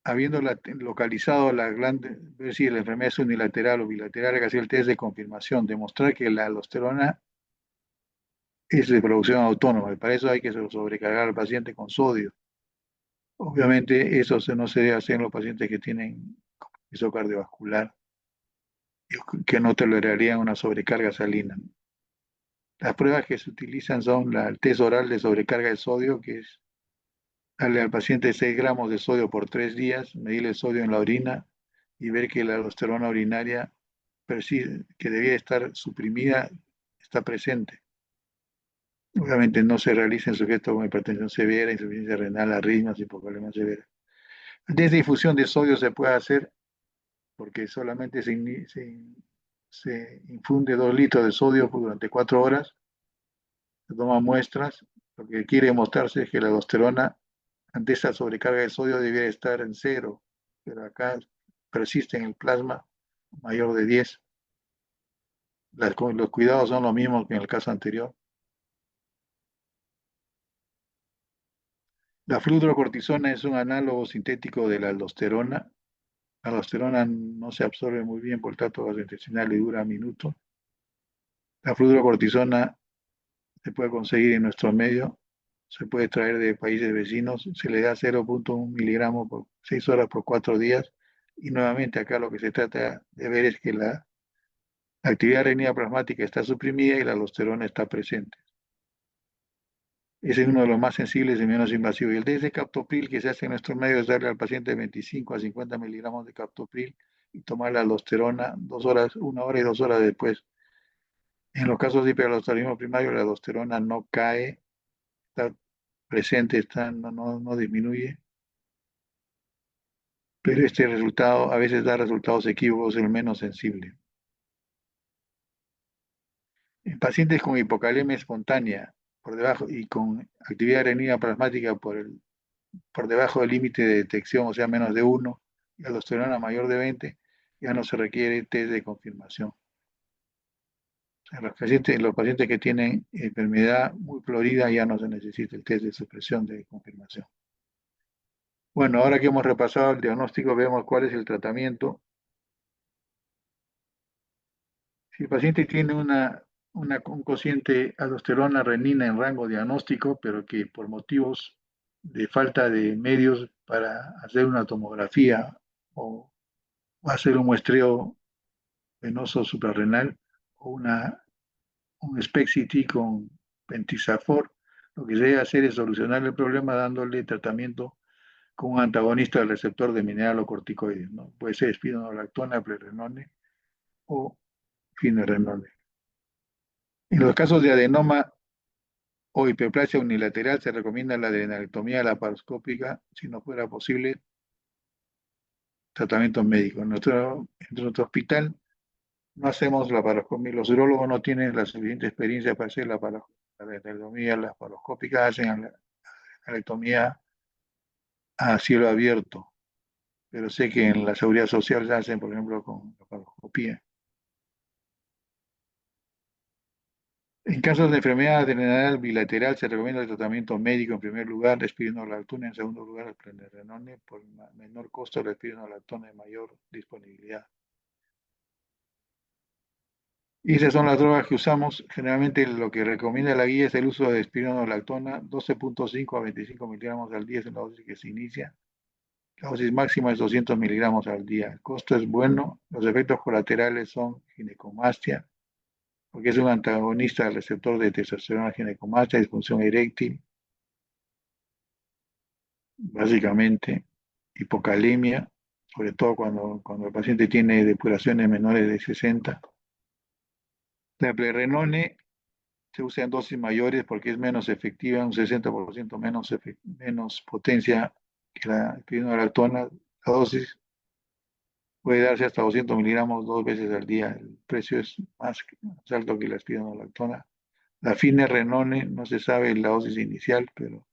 habiendo localizado la glande, ver si la enfermedad es unilateral o bilateral, hay que hacer el test de confirmación, demostrar que la aldosterona es de producción autónoma, y para eso hay que sobrecargar al paciente con sodio. Obviamente eso no se debe hacer en los pacientes que tienen compromiso cardiovascular, que no tolerarían una sobrecarga salina. Las pruebas que se utilizan son el test oral de sobrecarga de sodio, que es darle al paciente 6 gramos de sodio por 3 días, medir el sodio en la orina y ver que la aldosterona urinaria que debía estar suprimida está presente. Obviamente no se realiza en sujetos con hipertensión severa, insuficiencia renal, arritmias, hipovolemia severa. Desde difusión de sodio se puede hacer porque solamente se infunde 2 litros de sodio durante 4 horas, se toman muestras, lo que quiere mostrarse es que la aldosterona ante esta sobrecarga de sodio debería estar en cero, pero acá persiste en el plasma mayor de 10. Los cuidados son los mismos que en el caso anterior. La fludrocortisona es un análogo sintético de la aldosterona. La aldosterona no se absorbe muy bien por el tracto gastrointestinal y dura minutos. La fludrocortisona se puede conseguir en nuestro medio, se puede traer de países vecinos, se le da 0,1 miligramos por 6 horas por 4 días. Y nuevamente acá lo que se trata de ver es que la actividad renina plasmática está suprimida y la aldosterona está presente. Ese es uno de los más sensibles y menos invasivos. Y el test de captopril que se hace en nuestro medio es darle al paciente 25 a 50 miligramos de captopril y tomar la aldosterona 2 horas, 1 hora y 2 horas después. En los casos de hiperaldosteronismo primario, la aldosterona no cae, está presente, no disminuye, pero este resultado a veces da resultados equívocos, el menos sensible. En pacientes con hipocalemia espontánea por debajo y con actividad renina plasmática por debajo del límite de detección, o sea, menos de 1, y aldosterona mayor de 20, ya no se requiere test de confirmación. En los pacientes que tienen enfermedad muy florida ya no se necesita el test de supresión de confirmación. Bueno, ahora que hemos repasado el diagnóstico, vemos cuál es el tratamiento. Si el paciente tiene un cociente aldosterona renina en rango diagnóstico, pero que por motivos de falta de medios para hacer una tomografía o hacer un muestreo venoso suprarrenal o un SPECT-CT con pentisafort, lo que se debe hacer es solucionar el problema dándole tratamiento con un antagonista del receptor de mineralocorticoides, ¿no? Puede ser espironolactona, prerenone o finerenone. En los casos de adenoma o hiperplasia unilateral se recomienda la adrenalectomía laparoscópica si no fuera posible tratamiento médico. En nuestro hospital no hacemos laparoscopia, los urólogos no tienen la suficiente experiencia para hacer la adrenalectomía laparoscópica, hacen la anatomía a cielo abierto. pero sé que en la seguridad social se hacen, por ejemplo, con la farmacopía. En casos de enfermedad adrenal bilateral se recomienda el tratamiento médico en primer lugar, la espironolactona, en segundo lugar el plenrenone, por menor costo la espironolactona de mayor disponibilidad. Y esas son las drogas que usamos. Generalmente lo que recomienda la guía es el uso de espironolactona, 12,5 a 25 miligramos al día es la dosis que se inicia. La dosis máxima es 200 miligramos al día. El costo es bueno. Los efectos colaterales son ginecomastia, porque es un antagonista del receptor de testosterona ginecomastia, disfunción eréctil, básicamente, hipocalemia, sobre todo cuando el paciente tiene depuraciones menores de 60. La plerrenone se usa en dosis mayores porque es menos efectiva, un 60% menos potencia que la espironolactona. La dosis puede darse hasta 200 miligramos 2 veces al día. El precio es más alto que la espironolactona. La finerenone no se sabe la dosis inicial, pero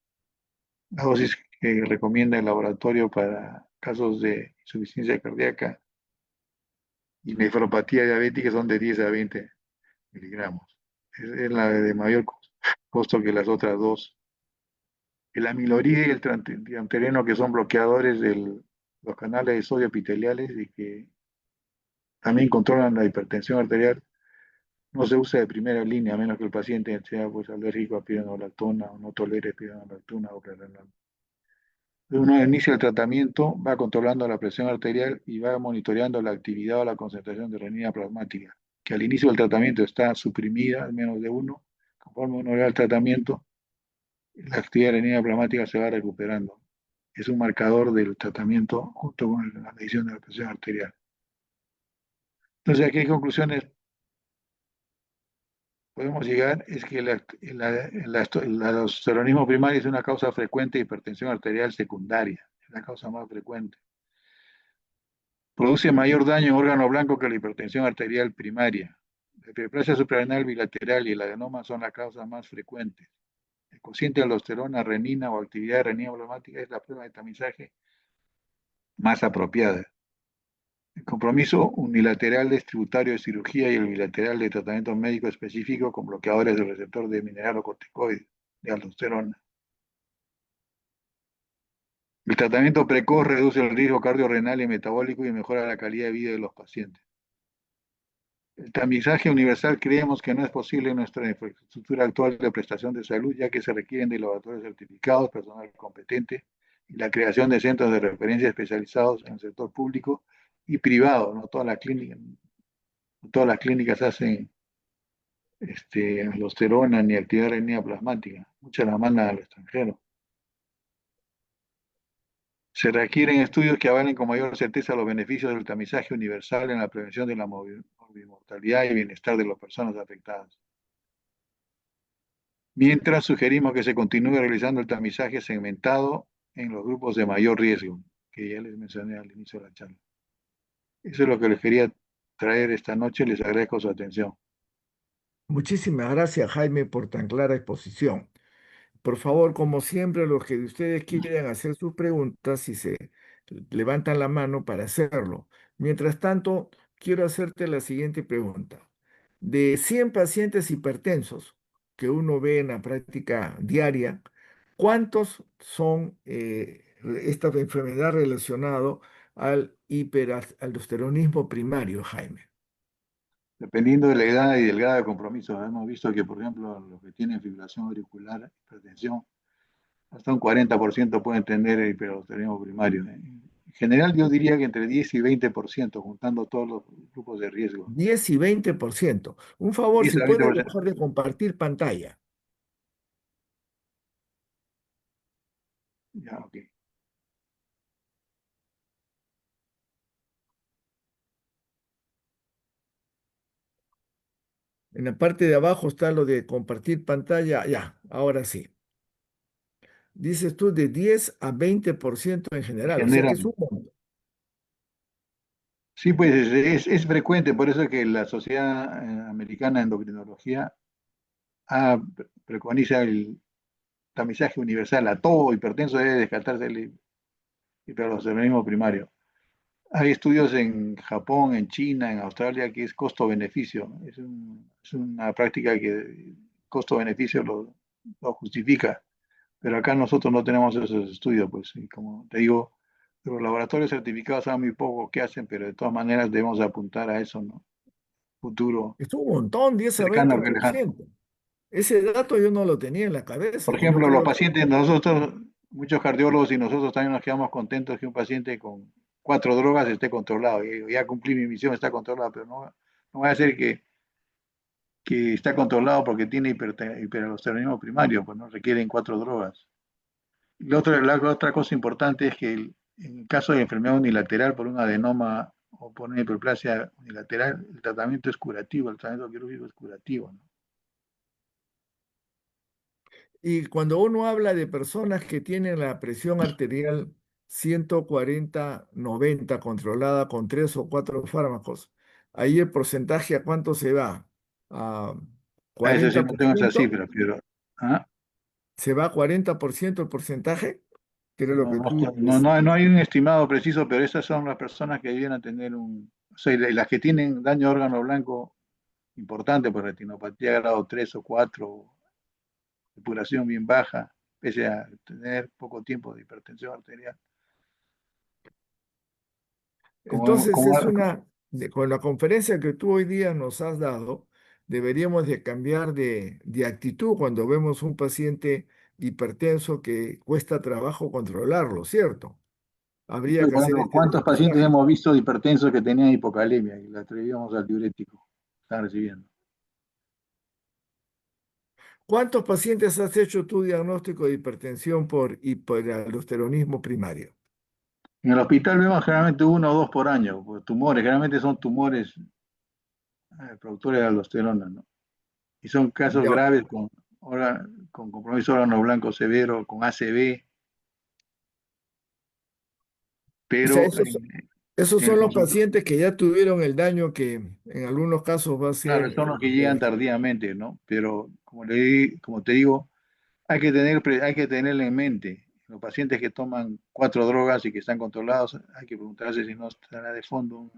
la dosis que recomienda el laboratorio para casos de insuficiencia cardíaca y nefropatía diabética son de 10 a 20 miligramos. Es la de mayor costo que las otras dos. El amiloride y el triamtereno, que son bloqueadores de los canales de sodio epiteliales y que también controlan la hipertensión arterial, no se usa de primera línea, a menos que el paciente sea pues, alérgico a pirenolactona o no tolere pirenolactona o prerenal. Uno inicia el tratamiento, va controlando la presión arterial y va monitoreando la actividad o la concentración de renina plasmática, que al inicio del tratamiento está suprimida, al menos de uno. Conforme uno va al tratamiento, la actividad de renina plasmática se va recuperando. Es un marcador del tratamiento junto con la medición de la presión arterial. Entonces, ¿a qué conclusiones podemos llegar? Es que el aldosteronismo primario es una causa frecuente de hipertensión arterial secundaria, es la causa más frecuente. Produce mayor daño en órgano blanco que la hipertensión arterial primaria. La hiperplasia suprarrenal bilateral y el adenoma son las causas más frecuentes. El cociente de aldosterona, renina o actividad de renina plasmática es la prueba de tamizaje más apropiada. El compromiso unilateral distributario de cirugía y el bilateral de tratamiento médico específico con bloqueadores del receptor de mineralocorticoides de aldosterona. El tratamiento precoz reduce el riesgo cardiorrenal y metabólico y mejora la calidad de vida de los pacientes. El tamizaje universal creemos que no es posible en nuestra infraestructura actual de prestación de salud, ya que se requieren de laboratorios certificados, personal competente y la creación de centros de referencia especializados en el sector público y privado. No todas las clínicas hacen aldosterona ni actividad renina plasmática. Muchas la mandan al extranjero. Se requieren estudios que avalen con mayor certeza los beneficios del tamizaje universal en la prevención de la morbimortalidad y bienestar de las personas afectadas. Mientras sugerimos que se continúe realizando el tamizaje segmentado en los grupos de mayor riesgo, que ya les mencioné al inicio de la charla. Eso es lo que les quería traer esta noche. Les agradezco su atención. Muchísimas gracias, Jaime, por tan clara exposición. Por favor, como siempre, los que de ustedes quieran hacer sus preguntas, si se levantan la mano para hacerlo. Mientras tanto, quiero hacerte la siguiente pregunta. De 100 pacientes hipertensos que uno ve en la práctica diaria, ¿cuántos son esta enfermedad relacionada al hiperaldosteronismo primario, Jaime? Dependiendo de la edad y del grado de compromiso, hemos visto que, por ejemplo, los que tienen fibrilación auricular, hipertensión, hasta un 40% pueden tener el hiperaldosteronismo primario. En general, yo diría que entre 10 y 20%, juntando todos los grupos de riesgo. 10 y 20%. Un favor, 10 si a puede 20%. dejar de compartir pantalla. Ya, ok. En la parte de abajo está lo de compartir pantalla. Ya, ahora sí. Dices tú de 10 a 20% en En general, o sea que general. es un montón. Sí, pues es frecuente, por eso que la Sociedad Americana de Endocrinología preconiza el tamizaje universal. A todo hipertenso debe descartarse el hiperaldosteronismo primario. hay estudios en Japón, en China, en Australia, que es costo-beneficio. Es una práctica que costo-beneficio lo justifica. Pero acá nosotros no tenemos esos estudios, pues, y como te digo, los laboratorios certificados saben muy poco qué hacen, pero de todas maneras debemos apuntar a eso, ¿no? Futuro Es un montón, 10 a cercano veinte que por lejano. ciento. Ese dato yo no lo tenía en la cabeza Por y yo ejemplo, los creo que pacientes, nosotros, muchos cardiólogos y nosotros también nos quedamos contentos que un paciente con 4 drogas esté controlado. Y digo, ya cumplí mi misión, está controlado, pero no va a ser que está controlado porque tiene hiperaldosteronismo primario, pues no requieren 4 drogas. La otra cosa importante es que en caso de enfermedad unilateral por un adenoma o por una hiperplasia unilateral, el tratamiento es curativo, el tratamiento quirúrgico es curativo, ¿no? y cuando uno habla de personas que tienen la presión arterial 140/90 controlada con 3 o 4 fármacos, ahí el porcentaje a cuánto se va? ¿A A eso sí cuarenta no por tengo esa ciento cifra, pero ¿ah? ¿Se va a 40% el porcentaje? Que era lo No, que no, tú no hay un estimado preciso, pero esas son las personas que debieran tener o sea, y las que tienen daño de órgano blanco importante, por retinopatía grado 3 o 4, depuración bien baja, pese a tener poco tiempo de hipertensión arterial. Como, Entonces, como, con la conferencia que tú hoy día nos has dado, deberíamos de cambiar de actitud cuando vemos un paciente hipertenso que cuesta trabajo controlarlo, ¿cierto? Habría que por hacer ejemplo, este ¿cuántos pacientes despistaje. hemos visto hipertensos que tenían hipocalemia y le atrevíamos al diurético? Están recibiendo. ¿Cuántos pacientes has hecho tu diagnóstico de hipertensión por hiperaldosteronismo primario? En el hospital vemos generalmente 1 o 2 por año, pues, tumores, generalmente son tumores productores de aldosterona, ¿no? Y son casos Ya, graves con compromiso órgano blanco severo, con ACV, o sea, pero esos en el son los consultorio, pacientes que ya tuvieron el daño que en algunos casos va a claro, ser son los que llegan tardíamente, ¿no? Pero como te digo, hay que tenerlo en mente. Los pacientes que toman 4 drogas y que están controlados, hay que preguntarse si no estará de fondo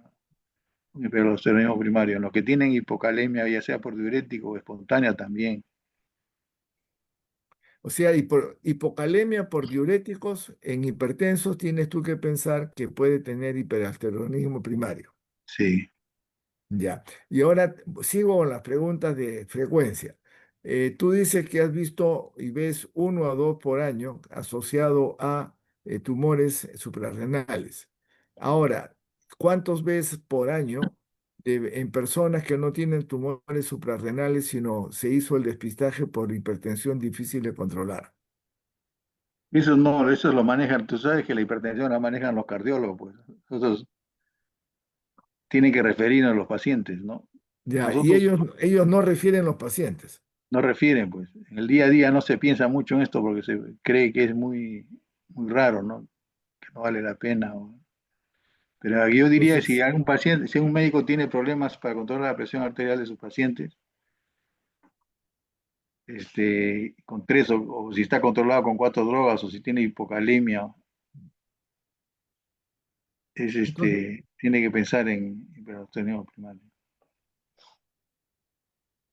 un hiperaldosteronismo primario. En los que tienen hipocalemia, ya sea por diurético o espontánea también. O sea, hipocalemia por diuréticos en hipertensos tienes tú que pensar que puede tener hiperaldosteronismo primario. Sí. Ya. Y ahora sigo con las preguntas de frecuencia. Tú dices que has visto y ves 1 a 2 por año asociado a tumores suprarrenales. Ahora, ¿cuántos ves por año en personas que no tienen tumores suprarrenales, sino se hizo el despistaje por hipertensión difícil de controlar? Eso no, eso lo manejan, tú sabes que la hipertensión la manejan los cardiólogos, pues. Nosotros tienen que referirnos a los pacientes, ¿no? Ya, y Nosotros ellos no refieren los pacientes. no refieren, pues. En el día a día no se piensa mucho en esto porque se cree que es muy raro, ¿no? Que no vale la pena. Pero yo diría, si Entonces, algún paciente, si un médico tiene problemas para controlar la presión arterial de sus pacientes, con 3 o si está controlado con 4 drogas o si tiene hipocalemia, entonces, tiene que pensar en hipertensión primaria.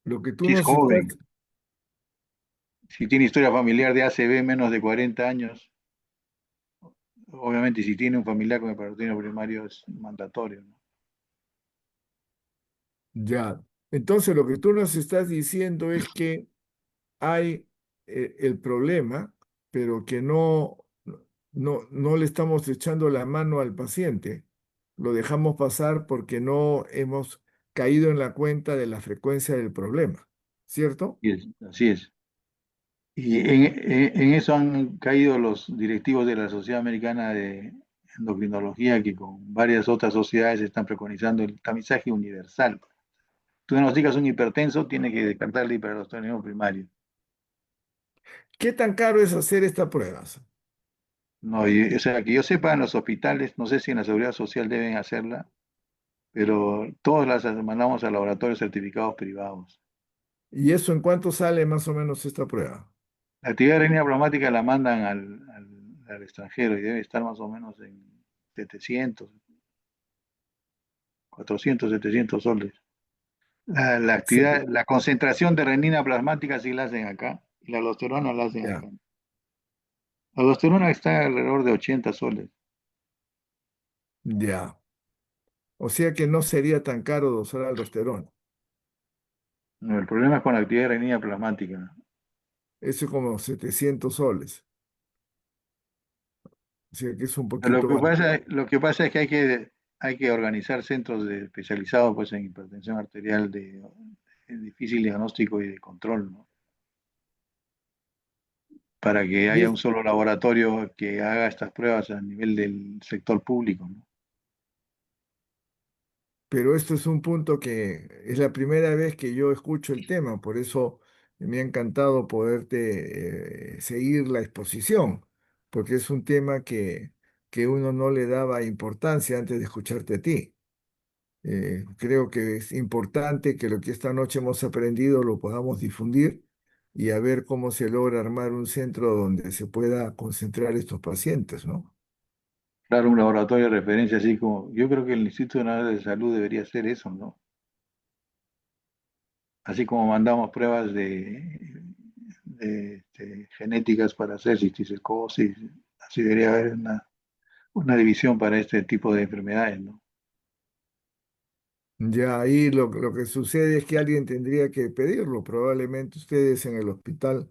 lo que tú Si es nos estás, joven, si tiene historia familiar de ACV menos de 40 años, obviamente si tiene un familiar con hipertensión primario es mandatorio, ¿no? ya, entonces lo que tú nos estás diciendo es que hay el problema, pero que no le estamos echando la mano al paciente. Lo dejamos pasar porque no hemos caído en la cuenta de la frecuencia del problema, ¿cierto? Y así es. Y en eso han caído los directivos de la Sociedad Americana de Endocrinología, que con varias otras sociedades están preconizando el tamizaje universal. Tú diagnosticas un hipertenso, tiene que descartar el hiperaldosteronismo primario. ¿Qué tan caro es hacer estas pruebas? No, o sea, que yo sepa, en los hospitales, no sé si en la Seguridad Social deben hacerla, pero todas las mandamos a laboratorios certificados privados. ¿Y eso en cuánto sale más o menos esta prueba? La actividad renina plasmática la mandan al extranjero y debe estar más o menos en 700. 400, 700 soles. La Sí, actividad, la concentración de renina plasmática sí la hacen acá, y la aldosterona la hacen ya, acá. La aldosterona está alrededor de 80 soles. ya. O sea que no sería tan caro dosar aldosterona. No, el problema es con la actividad de renina plasmática. Eso es como 700 soles. O sea que es un Lo poquito que más. pasa, lo que pasa es que hay que organizar centros especializados pues, en hipertensión arterial de difícil diagnóstico y de control, ¿no? Para que Y haya un es- solo laboratorio que haga estas pruebas a nivel del sector público, ¿no? pero esto es un punto que es la primera vez que yo escucho el tema, por eso me ha encantado poderte seguir la exposición, porque es un tema que uno no le daba importancia antes de escucharte a ti. Creo que es importante que lo que esta noche hemos aprendido lo podamos difundir y a ver cómo se logra armar un centro donde se pueda concentrar estos pacientes, ¿no? Claro, un laboratorio de referencia, así como yo creo que el Instituto Nacional de Salud debería hacer eso, ¿no? Así como mandamos pruebas de genéticas para hacer cisticercosis, así debería haber una división para este tipo de enfermedades, ¿no? Ya ahí lo que sucede es que alguien tendría que pedirlo. Probablemente ustedes en el hospital,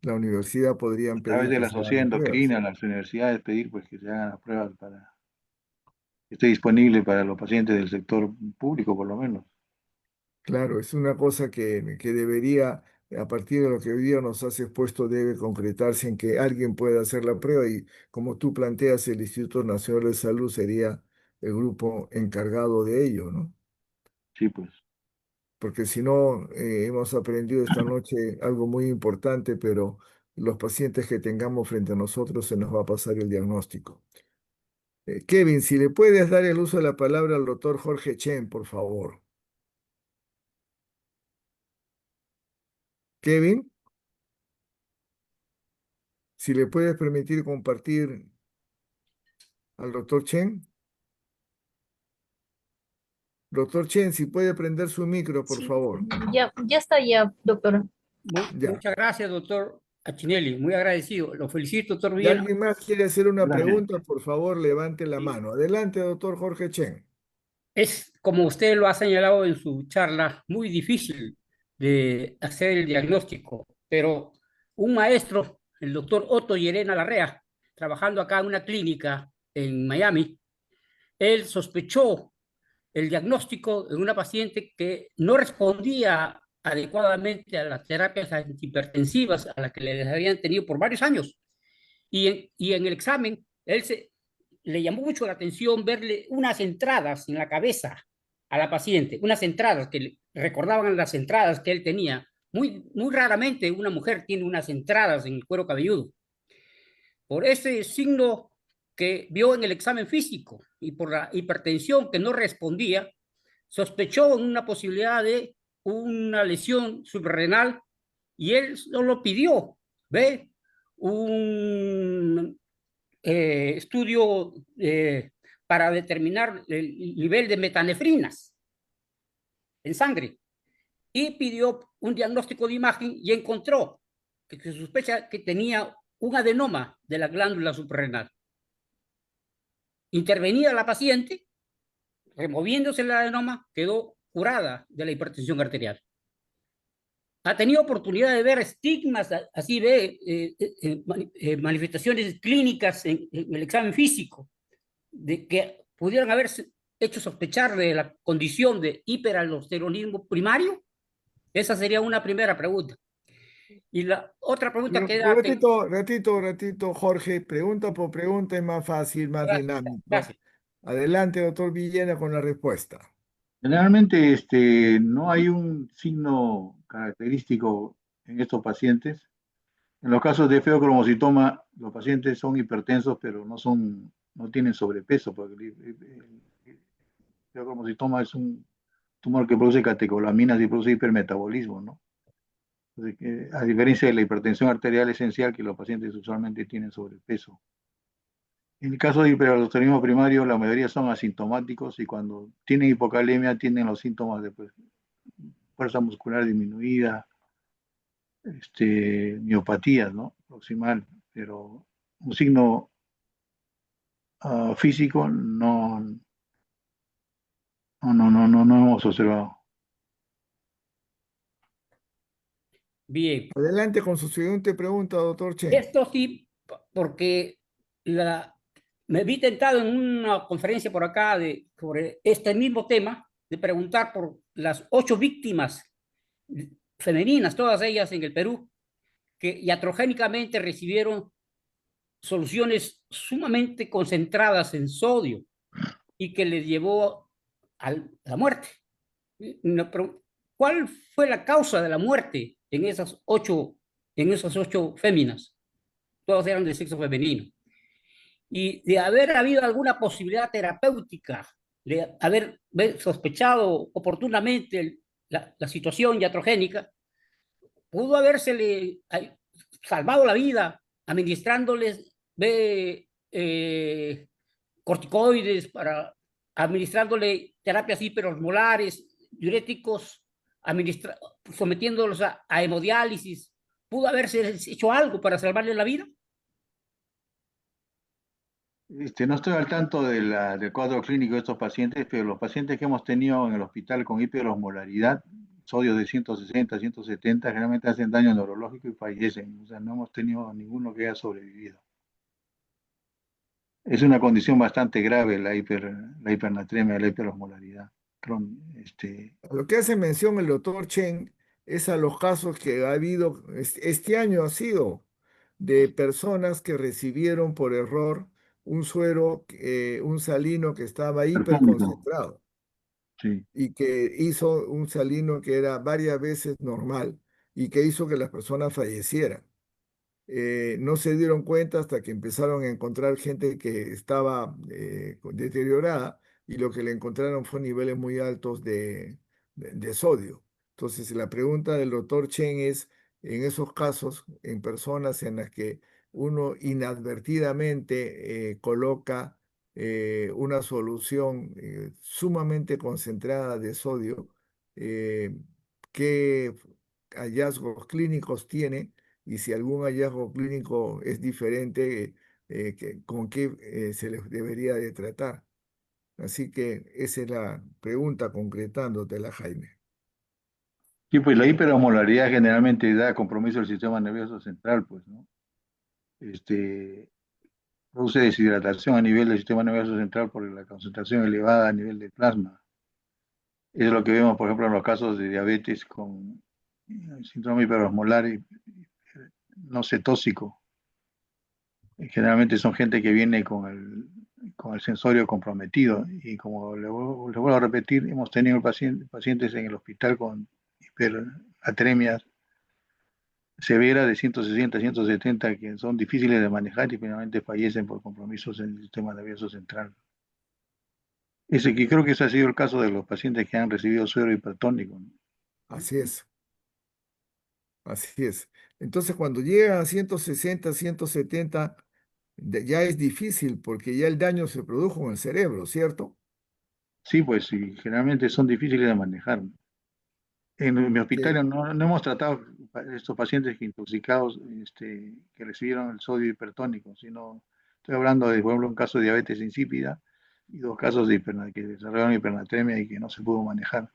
la universidad podrían A través pedir de que la se sociedad hagan pruebas. endocrina, las universidades, pedir pues que se hagan las pruebas para que esté disponible para los pacientes del sector público, por lo menos. Claro, es una cosa que debería, a partir de lo que hoy día nos has expuesto, debe concretarse en que alguien pueda hacer la prueba y como tú planteas, el Instituto Nacional de Salud sería el grupo encargado de ello, ¿no? Sí, pues. Porque si no, hemos aprendido esta noche algo muy importante, pero los pacientes que tengamos frente a nosotros se nos va a pasar el diagnóstico. Kevin, si le puedes dar el uso de la palabra al doctor Jorge Chen, por favor. Kevin, si le puedes permitir compartir al doctor Chen. Doctor Chen, si puede prender su micro, por Sí, favor. ya está ya, doctora. Ya. Muchas gracias, doctor Achinelli. Muy agradecido. Lo felicito, doctor Si Villena. alguien más quiere hacer una Gracias. pregunta, por favor, levante la Sí. mano. Adelante, doctor Jorge Chen. Es, como usted lo ha señalado en su charla, muy difícil de hacer el diagnóstico, pero un maestro, el doctor Otto Llerena Larrea, trabajando acá en una clínica en Miami, él sospechó el diagnóstico de una paciente que no respondía adecuadamente a las terapias antihipertensivas a las que les habían tenido por varios años. Y en el examen, le llamó mucho la atención verle unas entradas en la cabeza a la paciente, unas entradas que le recordaban las entradas que él tenía. Muy, muy raramente una mujer tiene unas entradas en el cuero cabelludo. Por ese signo que vio en el examen físico y por la hipertensión que no respondía, sospechó una posibilidad de una lesión subrenal y él no lo pidió. ¿Ve? Un estudio para determinar el nivel de metanefrinas en sangre y pidió un diagnóstico de imagen y encontró que se sospecha que tenía un adenoma de la glándula suprarrenal. Intervenida la paciente, removiéndose el adenoma, quedó curada de la hipertensión arterial. Ha tenido oportunidad de ver estigmas, así ve manifestaciones clínicas en el examen físico, de que pudieran haberse hecho sospechar de la condición de hiperaldosteronismo primario? Esa sería una primera pregunta. Y la otra pregunta Pero, que pero da... ratito, Jorge, pregunta por pregunta es más fácil, más Gracias, dinámico. gracias. Adelante, doctor Villena, con la respuesta. Generalmente no hay un signo característico en estos pacientes. En los casos de feocromocitoma, los pacientes son hipertensos, pero no tienen sobrepeso, porque el feocromocitoma es un tumor que produce catecolaminas y produce hipermetabolismo, ¿no? Entonces, a diferencia de la hipertensión arterial esencial, que los pacientes usualmente tienen sobrepeso. En el caso de hiperaldosteronismo primario, la mayoría son asintomáticos y cuando tienen hipocalemia tienen los síntomas de pues, fuerza muscular disminuida, miopatías, ¿no? Proximal, pero un signo físico no hemos observado. Bien, Adelante con su siguiente pregunta, doctor Chen. esto sí, porque la, me vi tentado en una conferencia por acá sobre este mismo tema, de preguntar por las 8 víctimas femeninas, todas ellas en el Perú, que iatrogénicamente recibieron soluciones sumamente concentradas en sodio y que les llevó a la muerte. No, pero, ¿cuál fue la causa de la muerte en esas 8 féminas? Todas eran de sexo femenino. Y de haber habido alguna posibilidad terapéutica, de haber sospechado oportunamente la situación iatrogénica, pudo habérsele salvado la vida administrándoles corticoides, administrándole terapias hiperosmolares, diuréticos, sometiéndolos a hemodiálisis. ¿Pudo haberse hecho algo para salvarle la vida? No estoy al tanto del cuadro clínico de estos pacientes, pero los pacientes que hemos tenido en el hospital con hiperosmolaridad, sodio de 160, 170, generalmente hacen daño neurológico y fallecen. O sea, no hemos tenido ninguno que haya sobrevivido. Es una condición bastante grave la hipernatremia, la hiperosmolaridad. Lo que hace mención el doctor Chen es a los casos que ha habido, este año ha sido, de personas que recibieron por error un suero, un salino que estaba Hipertónico, hiperconcentrado sí. y que hizo un salino que era varias veces normal y que hizo que las personas fallecieran. No se dieron cuenta hasta que empezaron a encontrar gente que estaba deteriorada y lo que le encontraron fue niveles muy altos de sodio. Entonces, la pregunta del doctor Chen es, en esos casos, en personas en las que uno inadvertidamente coloca una solución sumamente concentrada de sodio, eh, ¿qué hallazgos clínicos tiene? Y si algún hallazgo clínico es diferente, con qué se les debería de tratar. Así que esa es la pregunta concretándotela, Jaime. Sí, pues la hiperosmolaridad generalmente da compromiso del sistema nervioso central, pues, ¿no? Este, Produce deshidratación a nivel del sistema nervioso central por la concentración elevada a nivel de plasma. Es lo que vemos, por ejemplo, en los casos de diabetes con síndrome hiperosmolar y no cetóxico. Generalmente son gente que viene con el sensorio comprometido y como le vuelvo a repetir, hemos tenido pacientes en el hospital con hiperatremias severas de 160, 170 que son difíciles de manejar y finalmente fallecen por compromisos en el sistema nervioso central. Ese que creo que ese ha sido el caso de los pacientes que han recibido suero hipertónico, ¿no? Así es, así es. Entonces, cuando llegan a 160, 170, ya es difícil porque ya el daño se produjo en el cerebro, ¿cierto? Sí, pues sí, generalmente son difíciles de manejar, ¿no? En mi Que, hospital no hemos tratado estos pacientes que intoxicados que recibieron el sodio hipertónico, sino estoy hablando de, por ejemplo, un caso de diabetes insípida y dos casos que desarrollaron hipernatremia y que no se pudo manejar,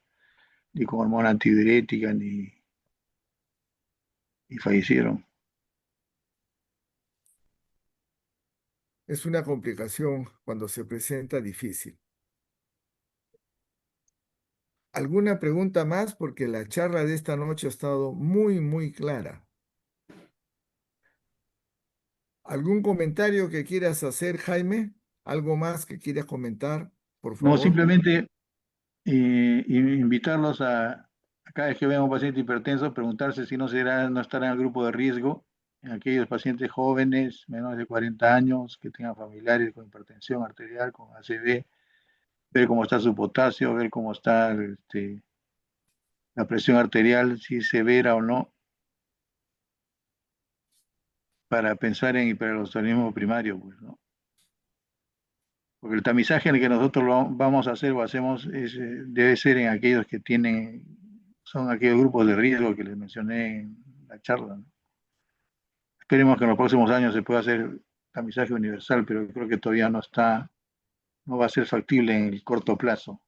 ni con hormona antidiurética, y fallecieron. es una complicación cuando se presenta difícil. ¿Alguna pregunta más? Porque la charla de esta noche ha estado muy, muy clara. ¿Algún comentario que quieras hacer, Jaime? ¿Algo más que quieras comentar, por No, favor? simplemente invitarlos a cada vez que vean un paciente hipertenso, preguntarse si no estará en el grupo de riesgo, en aquellos pacientes jóvenes, menores de 40 años, que tengan familiares con hipertensión arterial, con ACV, ver cómo está su potasio, ver cómo está la presión arterial, si es severa o no, para pensar en hiperaldosteronismo primario, pues, ¿no? Porque el tamizaje en el que nosotros lo vamos a hacer o hacemos debe ser en aquellos que son aquellos grupos de riesgo que les mencioné en la charla, ¿no? Esperemos que en los próximos años se pueda hacer tamizaje universal, pero creo que todavía no va a ser factible en el corto plazo.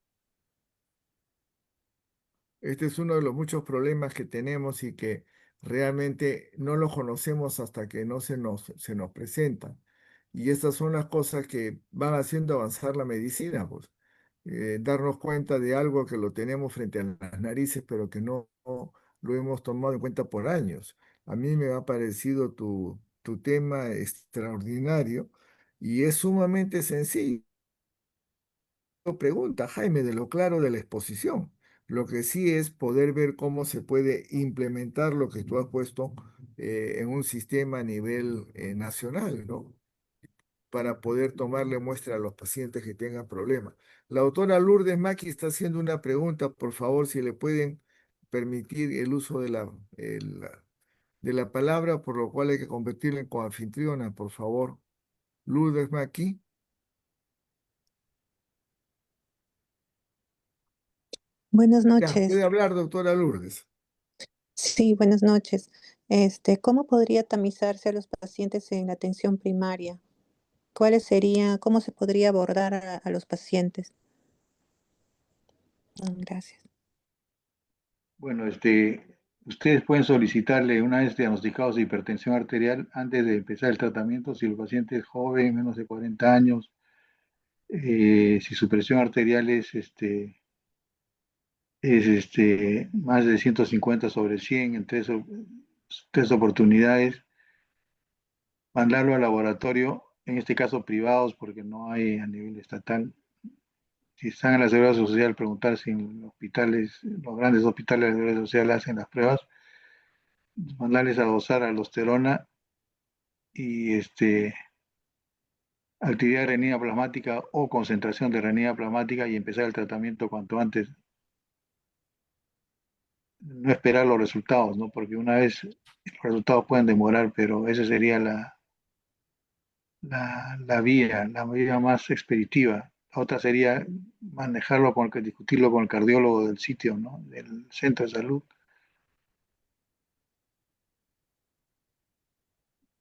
Este es uno de los muchos problemas que tenemos y que realmente no los conocemos hasta que no se nos presentan. Y estas son las cosas que van haciendo avanzar la medicina, pues. Darnos cuenta de algo que lo tenemos frente a las narices, pero que no lo hemos tomado en cuenta por años. A mí me ha parecido tu tema extraordinario y es sumamente sencillo. Pregunta, Jaime, de lo claro de la exposición. Lo que sí es poder ver cómo se puede implementar lo que tú has puesto en un sistema a nivel nacional, ¿no? Para poder tomarle muestra a los pacientes que tengan problemas. La doctora Lourdes Maki está haciendo una pregunta, por favor, si le pueden permitir el uso de la palabra, por lo cual hay que convertirla en coanfitriona, por favor. Lourdes Maki. Buenas Ya, puede noches. hablar, doctora Lourdes. Sí, buenas noches. ¿Cómo podría tamizarse a los pacientes en la atención primaria? ¿Cómo se podría abordar a los pacientes? Gracias. Bueno, ustedes pueden solicitarle, una vez diagnosticados de hipertensión arterial, antes de empezar el tratamiento, si el paciente es joven, menos de 40 años, si su presión arterial es más de 150/100 en tres oportunidades, mandarlo al laboratorio, en este caso privados, porque no hay a nivel estatal. Si están en la Seguridad Social, preguntar si en los hospitales, los grandes hospitales de la Seguridad Social hacen las pruebas, mandarles a dosar aldosterona y actividad de renina plasmática o concentración de renina plasmática y empezar el tratamiento cuanto antes. No esperar los resultados, ¿no? Porque una vez los resultados pueden demorar, pero esa sería la vía más expeditiva. La otra sería discutirlo con el cardiólogo del sitio, ¿no? Del centro de salud,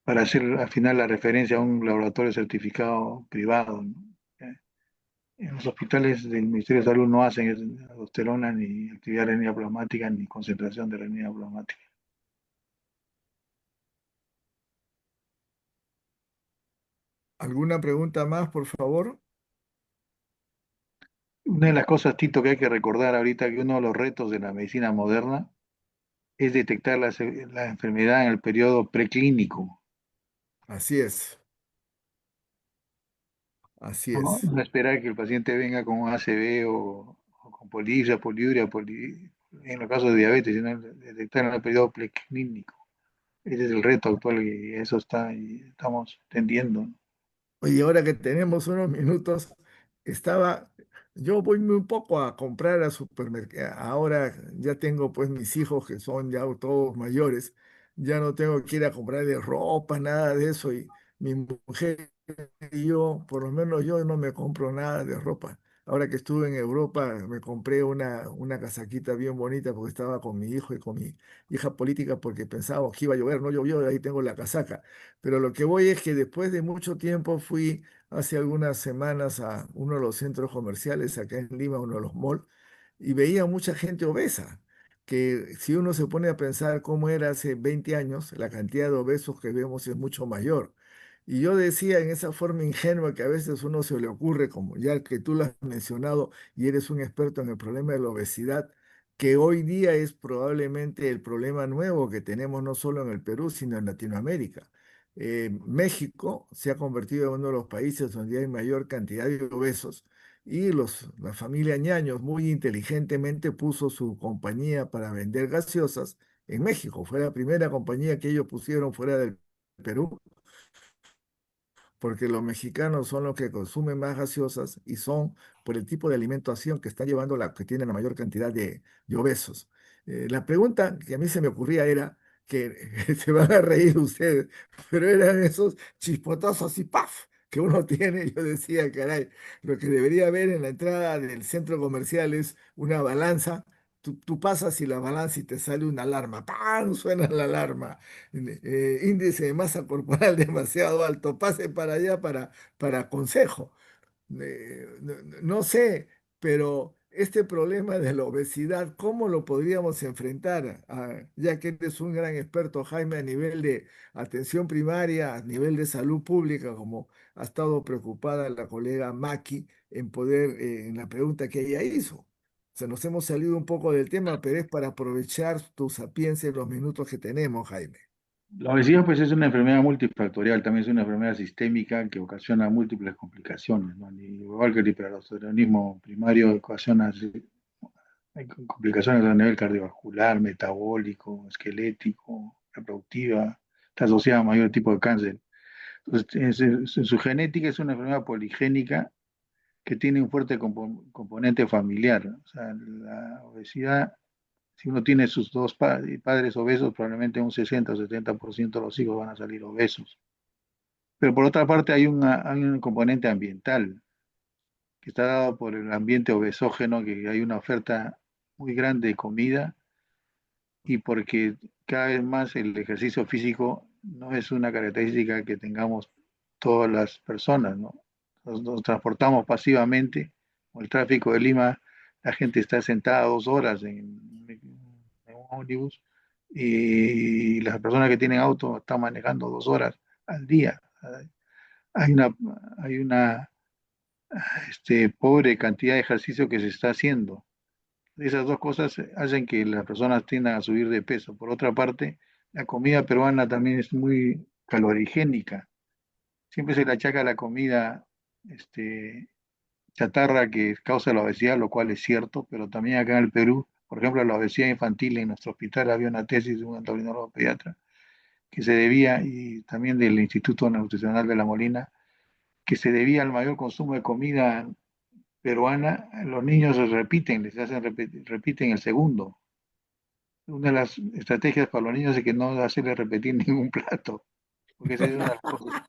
para hacer al final la referencia a un laboratorio certificado privado, ¿no? En los hospitales del Ministerio de Salud no hacen aldosterona, ni actividad de renina plasmática, ni concentración de renina plasmática. ¿Alguna pregunta más, por favor? Una de las cosas, Tito, que hay que recordar ahorita, que uno de los retos de la medicina moderna es detectar la enfermedad en el periodo preclínico. Así es, así No, es. no esperar que el paciente venga con un ACV o con polipsia, poliuria, en los casos de diabetes, sino detectar en el periodo preclínico. Ese es el reto actual y eso y estamos tendiendo, ¿no? Oye, ahora que tenemos unos minutos, estaba, yo voy muy poco a comprar a supermercado. Ahora ya tengo pues mis hijos que son ya todos mayores, ya no tengo que ir a comprarle ropa, nada de eso. Y mi mujer y yo, por lo menos yo no me compro nada de ropa. Ahora que estuve en Europa, me compré una casaquita bien bonita porque estaba con mi hijo y con mi hija política porque pensábamos que iba a llover, no llovió, ahí tengo la casaca. Pero lo que voy es que después de mucho tiempo fui hace algunas semanas a uno de los centros comerciales acá en Lima, uno de los malls, y veía mucha gente obesa, que si uno se pone a pensar cómo era hace 20 años, la cantidad de obesos que vemos es mucho mayor. Y yo decía en esa forma ingenua que a veces uno se le ocurre, como ya que tú lo has mencionado y eres un experto en el problema de la obesidad, que hoy día es probablemente el problema nuevo que tenemos no solo en el Perú, sino en Latinoamérica. México se ha convertido en uno de los países donde hay mayor cantidad de obesos y la familia Ñaños muy inteligentemente puso su compañía para vender gaseosas en México. Fue la primera compañía que ellos pusieron fuera del Perú porque los mexicanos son los que consumen más gaseosas y son por el tipo de alimentación que están llevando que tienen la mayor cantidad de obesos. La pregunta que a mí se me ocurría era que se van a reír ustedes, pero eran esos chispotazos así, ¡paf! que uno tiene, yo decía, caray, lo que debería haber en la entrada del centro comercial es una balanza. Tú pasas y la balanza y te sale una alarma. ¡Pam! Suena la alarma. Índice de masa corporal demasiado alto. Pase para allá para consejo. No sé, pero este problema de la obesidad, ¿cómo lo podríamos enfrentar? Ya que eres un gran experto, Jaime, a nivel de atención primaria, a nivel de salud pública, como ha estado preocupada la colega Maki en poder, en la pregunta que ella hizo. O sea, nos hemos salido un poco del tema, pero es para aprovechar tu sapiencia en los minutos que tenemos, Jaime. La obesidad pues es una enfermedad multifactorial, también es una enfermedad sistémica que ocasiona múltiples complicaciones, ¿no? Igual que el hiperaldosteronismo primario ocasiona hay complicaciones a nivel cardiovascular, metabólico, esquelético, reproductiva, está asociada a mayor tipo de cáncer. Entonces, su genética es una enfermedad poligénica que tiene un fuerte componente familiar. O sea, la obesidad, si uno tiene sus dos padres obesos, probablemente un 60 o 70% de los hijos van a salir obesos. Pero por otra parte hay un componente ambiental que está dado por el ambiente obesógeno, que hay una oferta muy grande de comida y porque cada vez más el ejercicio físico no es una característica que tengamos todas las personas, ¿no? Nos transportamos pasivamente, con el tráfico de Lima, la gente está sentada 2 horas en un ómnibus y las personas que tienen auto están manejando 2 horas al día. Hay una, hay una pobre cantidad de ejercicio que se está haciendo. Esas dos cosas hacen que las personas tiendan a subir de peso. Por otra parte, la comida peruana también es muy calorigénica. Siempre se le achaca a la comida chatarra que causa la obesidad, lo cual es cierto, pero también acá en el Perú, por ejemplo, la obesidad infantil en nuestro hospital había una tesis de un endocrinólogo pediatra que se debía, y también del Instituto Nutricional de La Molina, que se debía al mayor consumo de comida peruana. Los niños se repiten, les hacen repiten el segundo. Una de las estrategias para los niños es que no hacerles repetir ningún plato, porque esa es una de las cosas.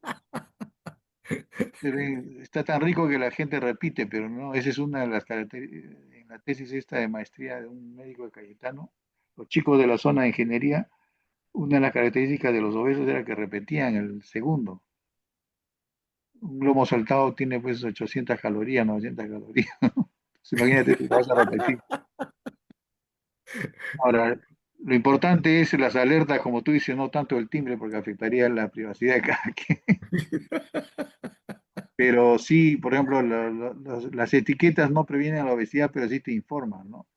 Está tan rico que la gente repite, pero no, esa es una de las características. En la tesis esta de maestría de un médico de Cayetano, los chicos de la zona de ingeniería, una de las características de los obesos era que repetían el segundo. Un lomo saltado tiene pues 800 calorías, 900 calorías. Entonces, imagínate si vas a repetir. Ahora, lo importante es las alertas, como tú dices, no tanto el timbre, porque afectaría la privacidad de cada quien. Pero sí, por ejemplo, las etiquetas no previenen la obesidad, pero sí te informan, ¿no?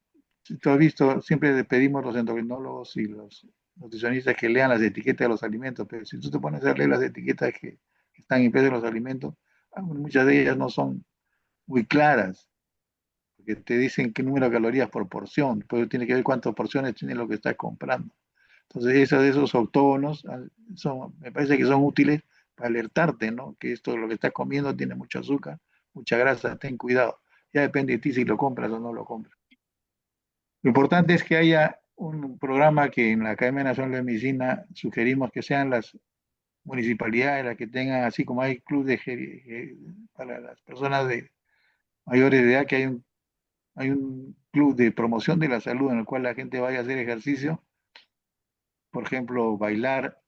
Si tú has visto, siempre le pedimos a los endocrinólogos y los nutricionistas que lean las etiquetas de los alimentos, pero si tú te pones a leer las etiquetas que están impresas en los alimentos, muchas de ellas no son muy claras, porque te dicen qué número de calorías por porción, pues tiene que ver cuántas porciones tiene lo que estás comprando. Entonces, esos octógonos me parece que son útiles para alertarte, ¿no? Que esto, lo que estás comiendo, tiene mucho azúcar, mucha grasa, ten cuidado. Ya depende de ti si lo compras o no lo compras. Lo importante es que haya un programa que en la Academia Nacional de Medicina sugerimos que sean las municipalidades las que tengan, así como hay clubes para las personas de mayores de edad, que hay un club de promoción de la salud en el cual la gente vaya a hacer ejercicio, por ejemplo, bailar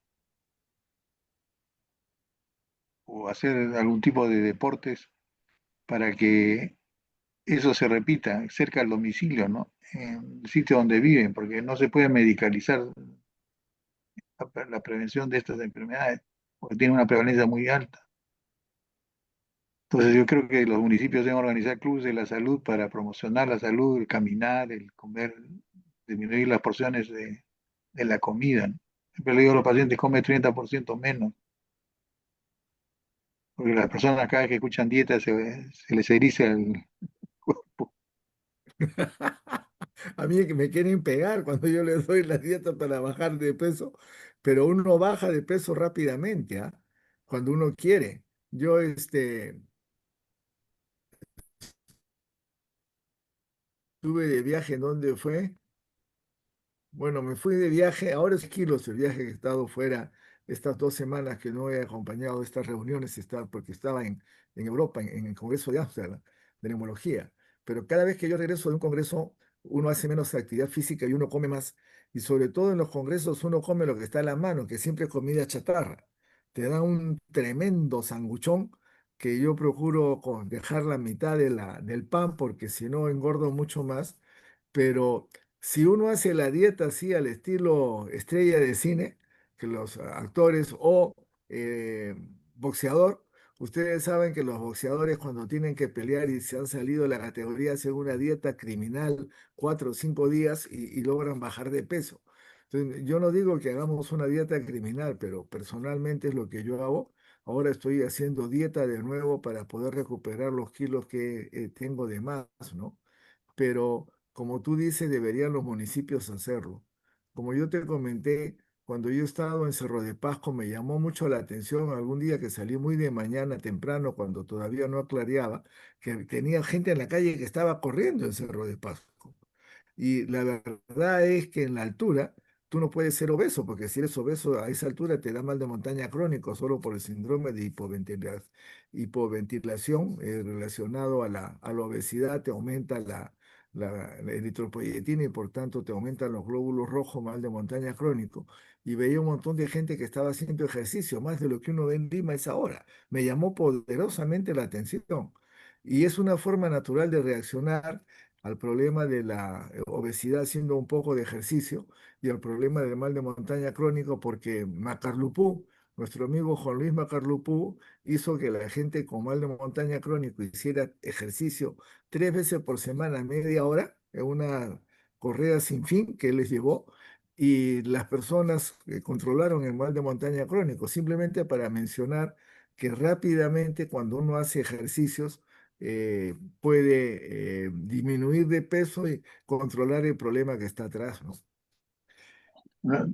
o hacer algún tipo de deportes para que eso se repita cerca del domicilio, ¿no? En el sitio donde viven, porque no se puede medicalizar la prevención de estas enfermedades, porque tiene una prevalencia muy alta. Entonces yo creo que los municipios deben organizar clubes de la salud para promocionar la salud, el caminar, el comer, disminuir las porciones de la comida, ¿no? Siempre le digo a los pacientes, come 30% menos, porque las personas cada vez que escuchan dieta se les eriza el cuerpo. A mí que me quieren pegar cuando yo les doy la dieta para bajar de peso, pero uno baja de peso rápidamente, ¿ah? Cuando uno quiere. Yo estuve de viaje, ¿en dónde fue? Bueno, me fui de viaje, ahora es kilos el viaje que he estado fuera estas 2 semanas que no he acompañado estas reuniones, porque estaba en Europa, en el Congreso de Ámsterdam, de neumología. Pero cada vez que yo regreso de un congreso, uno hace menos actividad física y uno come más. Y sobre todo en los congresos uno come lo que está a la mano, que siempre es comida chatarra. Te dan un tremendo sanguchón que yo procuro dejar la mitad del pan porque si no engordo mucho más. Pero si uno hace la dieta así al estilo estrella de cine, que los actores o eh, boxeador, ustedes saben que los boxeadores cuando tienen que pelear y se han salido de la categoría hacen una dieta criminal 4 o 5 días y logran bajar de peso. Entonces, yo no digo que hagamos una dieta criminal, pero personalmente es lo que yo hago. Ahora estoy haciendo dieta de nuevo para poder recuperar los kilos que tengo de más, ¿no? Pero como tú dices, deberían los municipios hacerlo. Como yo te comenté, cuando yo he estado en Cerro de Pasco, me llamó mucho la atención algún día que salí muy de mañana temprano, cuando todavía no aclareaba, que tenía gente en la calle que estaba corriendo en Cerro de Pasco. Y la verdad es que en la altura tú no puedes ser obeso, porque si eres obeso a esa altura te da mal de montaña crónico solo por el síndrome de hipoventilación relacionado a la obesidad, te aumenta la eritropoyetina y por tanto te aumentan los glóbulos rojos, mal de montaña crónico. Y veía un montón de gente que estaba haciendo ejercicio, más de lo que uno ve en Lima a esa hora. Me llamó poderosamente la atención. Y es una forma natural de reaccionar al problema de la obesidad haciendo un poco de ejercicio y al problema del mal de montaña crónico porque Macarlupú, nuestro amigo Juan Luis Macarlupú, hizo que la gente con mal de montaña crónico hiciera ejercicio 3 veces por semana, media hora, en una correa sin fin que él les llevó. Y las personas controlaron el mal de montaña crónico, simplemente para mencionar que rápidamente cuando uno hace ejercicios, puede disminuir de peso y controlar el problema que está atrás, ¿no? ¿No?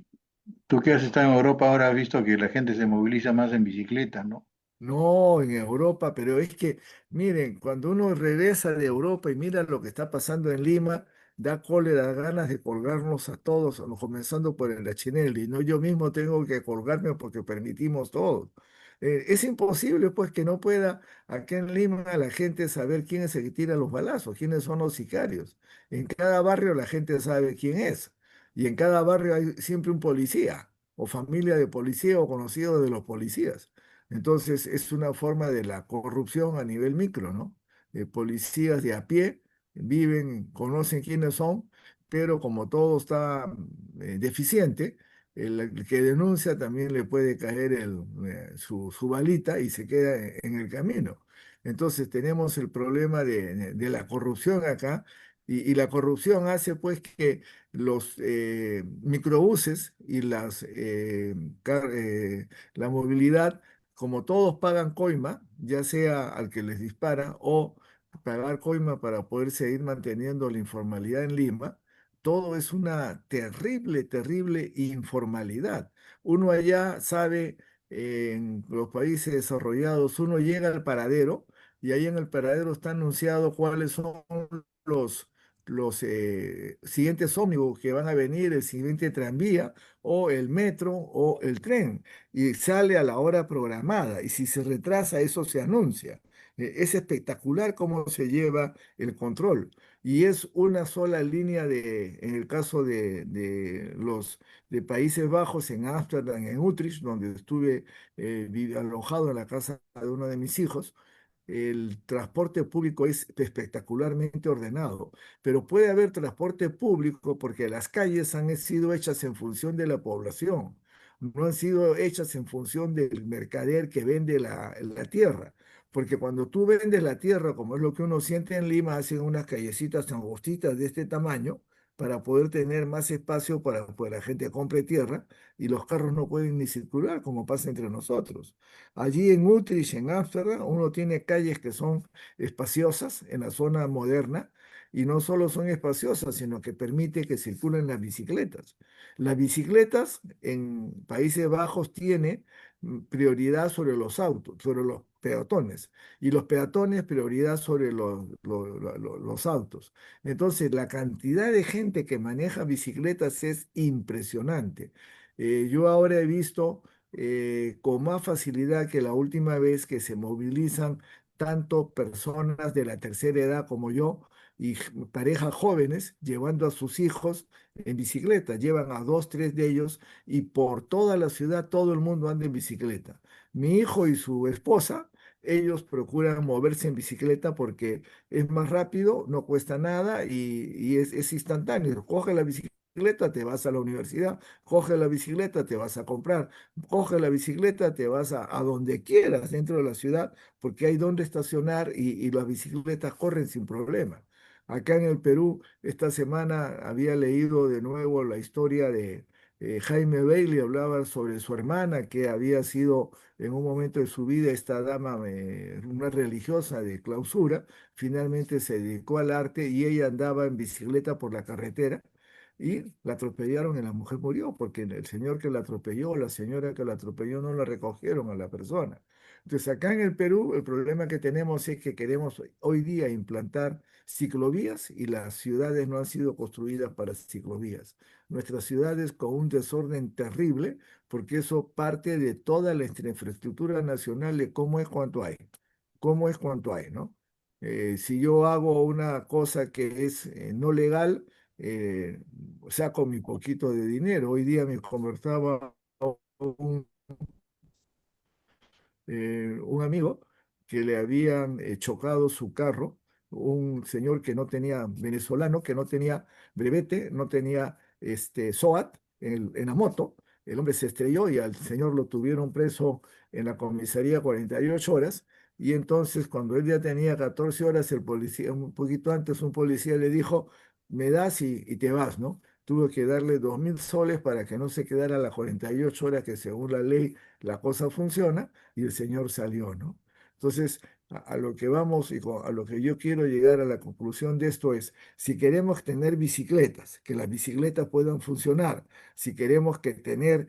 Tú que has estado en Europa ahora has visto que la gente se moviliza más en bicicleta, ¿no? No, en Europa, pero es que, miren, cuando uno regresa de Europa y mira lo que está pasando en Lima, da cólera, ganas de colgarnos a todos, comenzando por el Achinelli, ¿no? Yo mismo tengo que colgarme porque permitimos todo. Es imposible, pues, que no pueda acá en Lima la gente saber quién es el que tira los balazos, quiénes son los sicarios. En cada barrio la gente sabe quién es, y en cada barrio hay siempre un policía, o familia de policía, o conocido de los policías. Entonces, es una forma de la corrupción a nivel micro, ¿no? Policías de a pie viven, conocen quiénes son, pero como todo está deficiente, el que denuncia también le puede caer su balita y se queda en el camino. Entonces, tenemos el problema de la corrupción acá. Y la corrupción hace pues que los microbuses y la movilidad, como todos pagan coima, ya sea al que les dispara o pagar coima para poder seguir manteniendo la informalidad en Lima, todo es una terrible, terrible informalidad. Uno allá sabe, en los países desarrollados, uno llega al paradero y ahí en el paradero está anunciado cuáles son los... los siguientes ómnibus que van a venir, el siguiente tranvía o el metro o el tren y sale a la hora programada y si se retrasa eso se anuncia. Es espectacular cómo se lleva el control y es una sola línea en el caso de los de Países Bajos, en Ámsterdam, en Utrecht, donde estuve alojado en la casa de uno de mis hijos. El transporte público es espectacularmente ordenado, pero puede haber transporte público porque las calles han sido hechas en función de la población, no han sido hechas en función del mercader que vende la tierra. Porque cuando tú vendes la tierra, como es lo que uno siente en Lima, hacen unas callecitas angostitas de este tamaño para poder tener más espacio para que la gente compre tierra y los carros no pueden ni circular como pasa entre nosotros. Allí en Utrecht, en Ámsterdam, uno tiene calles que son espaciosas en la zona moderna y no solo son espaciosas, sino que permite que circulen las bicicletas. Las bicicletas en Países Bajos tienen prioridad sobre los autos, sobre los peatones, y los peatones prioridad sobre los autos. Entonces, la cantidad de gente que maneja bicicletas es impresionante. Yo ahora he visto con más facilidad que la última vez que se movilizan tanto personas de la tercera edad como yo y parejas jóvenes llevando a sus hijos en bicicleta. Llevan a dos, tres de ellos y por toda la ciudad todo el mundo anda en bicicleta. Mi hijo y su esposa, ellos procuran moverse en bicicleta porque es más rápido, no cuesta nada y es instantáneo. Coge la bicicleta, te vas a la universidad, coge la bicicleta, te vas a comprar, coge la bicicleta, te vas a donde quieras dentro de la ciudad, porque hay donde estacionar y las bicicletas corren sin problema. Acá en el Perú, esta semana había leído de nuevo la historia de Jaime Bailey, hablaba sobre su hermana que había sido en un momento de su vida esta dama, una religiosa de clausura, finalmente se dedicó al arte y ella andaba en bicicleta por la carretera y la atropellaron y la mujer murió porque el señor que la atropelló, la señora que la atropelló no la recogieron a la persona. Entonces acá en el Perú el problema que tenemos es que queremos hoy día implantar ciclovías y las ciudades no han sido construidas para ciclovías. Nuestras ciudades con un desorden terrible porque eso parte de toda la infraestructura nacional de cómo es cuanto hay, cómo es cuanto hay, ¿no? Si yo hago una cosa que es no legal, eh, saco mi poquito de dinero. Hoy día me conversaba un, un amigo que le habían chocado su carro, un señor que no tenía, venezolano, que no tenía brevete, no tenía SOAT en la moto. El hombre se estrelló y al señor lo tuvieron preso en la comisaría 48 horas. Y entonces, cuando él ya tenía 14 horas, el policía, un poquito antes, un policía le dijo, me das y te vas, ¿no? Tuvo que darle 2.000 soles para que no se quedara las 48 horas que según la ley la cosa funciona y el Señor salió, ¿no? Entonces, a lo que vamos y a lo que yo quiero llegar a la conclusión de esto es, si queremos tener bicicletas, que las bicicletas puedan funcionar, si queremos que tener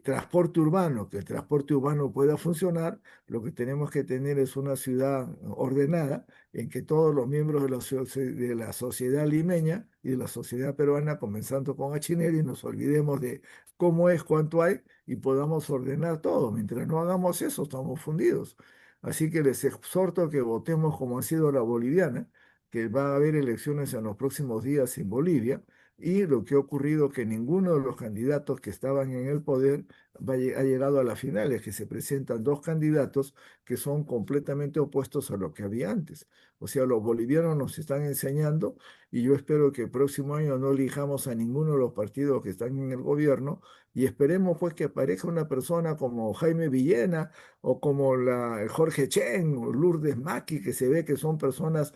transporte urbano, que el transporte urbano pueda funcionar, lo que tenemos que tener es una ciudad ordenada en que todos los miembros de la sociedad limeña y de la sociedad peruana, comenzando con Achineri, nos olvidemos de cómo es, cuánto hay y podamos ordenar todo. Mientras no hagamos eso, estamos fundidos. Así que les exhorto a que votemos como ha sido la boliviana, que va a haber elecciones en los próximos días en Bolivia, y lo que ha ocurrido que ninguno de los candidatos que estaban en el poder ha llegado a las finales, que se presentan dos candidatos que son completamente opuestos a lo que había antes. O sea, los bolivianos nos están enseñando y yo espero que el próximo año no elijamos a ninguno de los partidos que están en el gobierno y esperemos pues que aparezca una persona como Jaime Villena o como Jorge Chen o Lourdes Maki, que se ve que son personas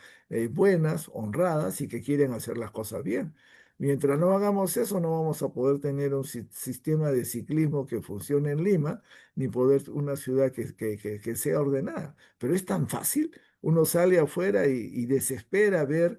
buenas, honradas y que quieren hacer las cosas bien. Mientras no hagamos eso, no vamos a poder tener un sistema de ciclismo que funcione en Lima, ni poder una ciudad que sea ordenada. Pero es tan fácil, uno sale afuera y desespera ver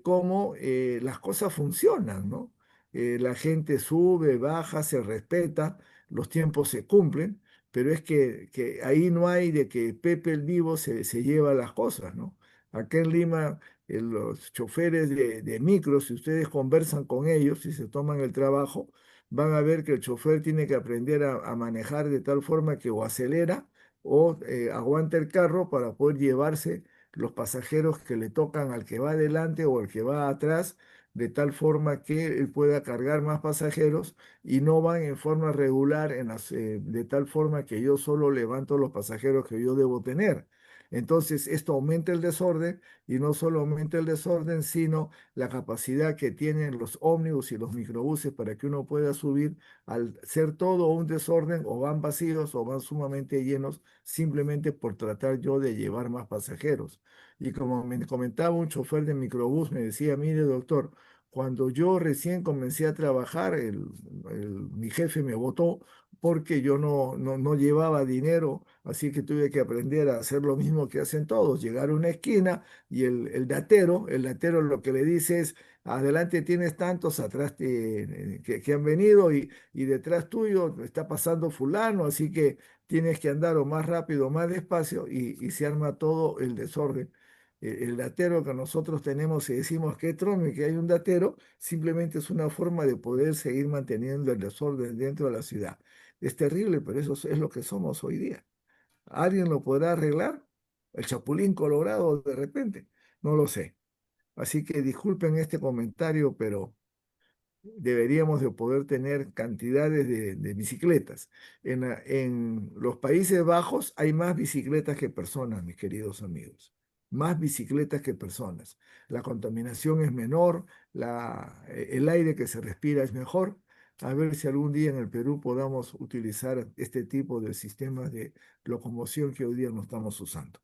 cómo las cosas funcionan, ¿no? La gente sube, baja, se respeta, los tiempos se cumplen, pero es que ahí no hay de que Pepe el Vivo se lleva las cosas, ¿no? Acá en Lima, los choferes de micros, si ustedes conversan con ellos, si se toman el trabajo, van a ver que el chofer tiene que aprender a manejar de tal forma que o acelera o aguanta el carro para poder llevarse los pasajeros que le tocan al que va adelante o al que va atrás de tal forma que él pueda cargar más pasajeros y no van en forma regular, de tal forma que yo solo levanto los pasajeros que yo debo tener. Entonces, esto aumenta el desorden y no solo aumenta el desorden, sino la capacidad que tienen los ómnibus y los microbuses para que uno pueda subir al ser todo un desorden o van vacíos o van sumamente llenos simplemente por tratar yo de llevar más pasajeros. Y como me comentaba un chofer de microbús, me decía, mire doctor, cuando yo recién comencé a trabajar, mi jefe me votó porque yo no llevaba dinero, así que tuve que aprender a hacer lo mismo que hacen todos, llegar a una esquina y el datero lo que le dice es, adelante tienes tantos, atrás que han venido y detrás tuyo está pasando fulano, así que tienes que andar o más rápido o más despacio y se arma todo el desorden. El datero que nosotros tenemos y decimos que es trono y que hay un datero, simplemente es una forma de poder seguir manteniendo el desorden dentro de la ciudad. Es terrible, pero eso es lo que somos hoy día. ¿Alguien lo podrá arreglar? ¿El Chapulín Colorado de repente? No lo sé. Así que disculpen este comentario, pero deberíamos de poder tener cantidades de bicicletas. En los Países Bajos hay más bicicletas que personas, mis queridos amigos. Más bicicletas que personas. La contaminación es menor, el aire que se respira es mejor. A ver si algún día en el Perú podamos utilizar este tipo de sistemas de locomoción que hoy día no estamos usando.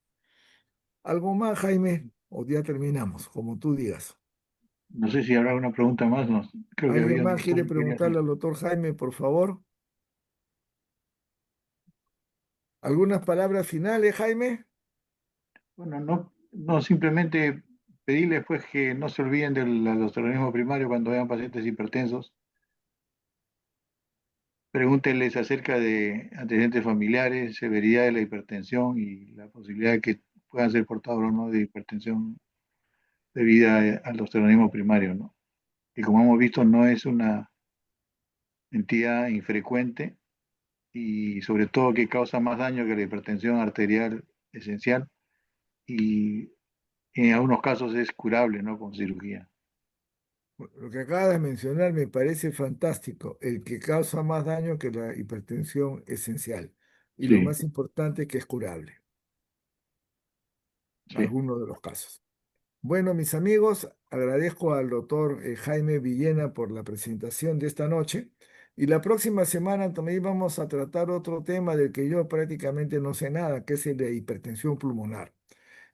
¿Algo más, Jaime? O ya terminamos, como tú digas. No sé si habrá una pregunta más, no, creo que ¿Alguien había un más doctor quiere que quería hacer. preguntarle al doctor Jaime, por favor? ¿Algunas palabras finales, Jaime? Bueno, no simplemente pedirles pues que no se olviden del aldosteronismo primario cuando vean pacientes hipertensos. Pregúntenles acerca de antecedentes familiares, severidad de la hipertensión y la posibilidad de que puedan ser portadores o no de hipertensión debida al aldosteronismo primario, ¿no? Y como hemos visto, no es una entidad infrecuente y sobre todo que causa más daño que la hipertensión arterial esencial y en algunos casos es curable, ¿no? Con cirugía. Lo que acabas de mencionar me parece fantástico, el que causa más daño que la hipertensión esencial. Y lo Sí, más importante que es curable, sí. algunos de los casos. Bueno, mis amigos, agradezco al doctor Jaime Villena por la presentación de esta noche. Y la próxima semana también vamos a tratar otro tema del que yo prácticamente no sé nada, que es el de hipertensión pulmonar.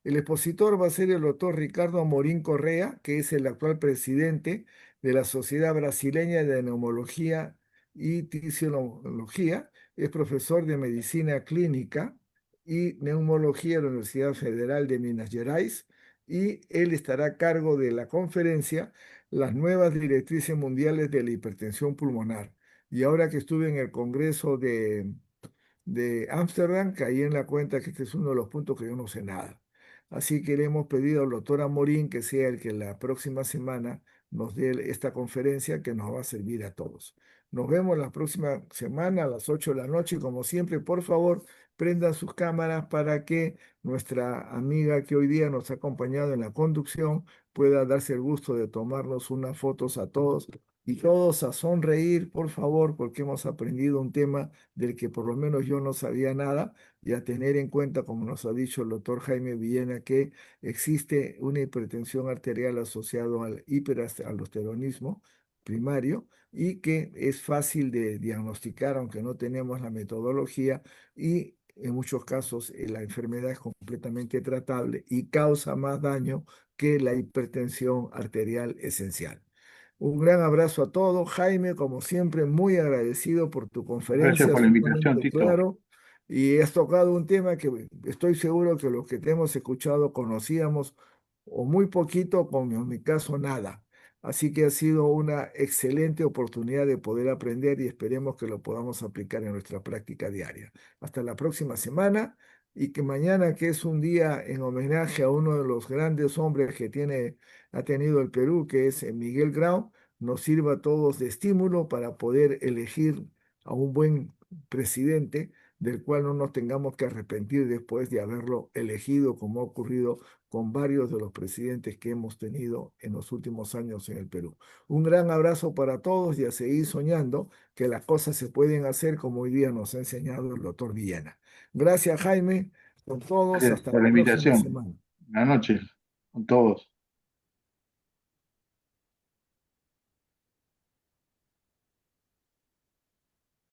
El expositor va a ser el doctor Ricardo Amorín Correa, que es el actual presidente de la Sociedad Brasileña de Neumología y Tisiología. Es profesor de Medicina Clínica y Neumología de la Universidad Federal de Minas Gerais y él estará a cargo de la conferencia Las nuevas directrices mundiales de la hipertensión pulmonar. Y ahora que estuve en el Congreso de Ámsterdam, caí en la cuenta que este es uno de los puntos que yo no sé nada. Así que le hemos pedido al doctor Amorín que sea el que la próxima semana nos dé esta conferencia que nos va a servir a todos. Nos vemos la próxima semana a las 8 de la noche y como siempre, por favor, prendan sus cámaras para que nuestra amiga que hoy día nos ha acompañado en la conducción pueda darse el gusto de tomarnos unas fotos a todos y todos a sonreír, por favor, porque hemos aprendido un tema del que por lo menos yo no sabía nada, y a tener en cuenta, como nos ha dicho el doctor Jaime Villena, que existe una hipertensión arterial asociada al hiperaldosteronismo primario y que es fácil de diagnosticar, aunque no tenemos la metodología, y en muchos casos la enfermedad es completamente tratable y causa más daño que la hipertensión arterial esencial. Un gran abrazo a todos. Jaime, como siempre, muy agradecido por tu Gracias conferencia, por la invitación, sumamente Tito. claro. Y has tocado un tema que estoy seguro que los que te hemos escuchado conocíamos o muy poquito, como en mi caso nada. Así que ha sido una excelente oportunidad de poder aprender y esperemos que lo podamos aplicar en nuestra práctica diaria. Hasta la próxima semana y que mañana, que es un día en homenaje a uno de los grandes hombres que ha tenido el Perú, que es Miguel Grau, nos sirva a todos de estímulo para poder elegir a un buen presidente del cual no nos tengamos que arrepentir después de haberlo elegido, como ha ocurrido con varios de los presidentes que hemos tenido en los últimos años en el Perú. Un gran abrazo para todos y a seguir soñando que las cosas se pueden hacer como hoy día nos ha enseñado el doctor Villena. Gracias, Jaime, con todos. Gracias Hasta por la la próxima invitación. semana. Buenas noches con todos.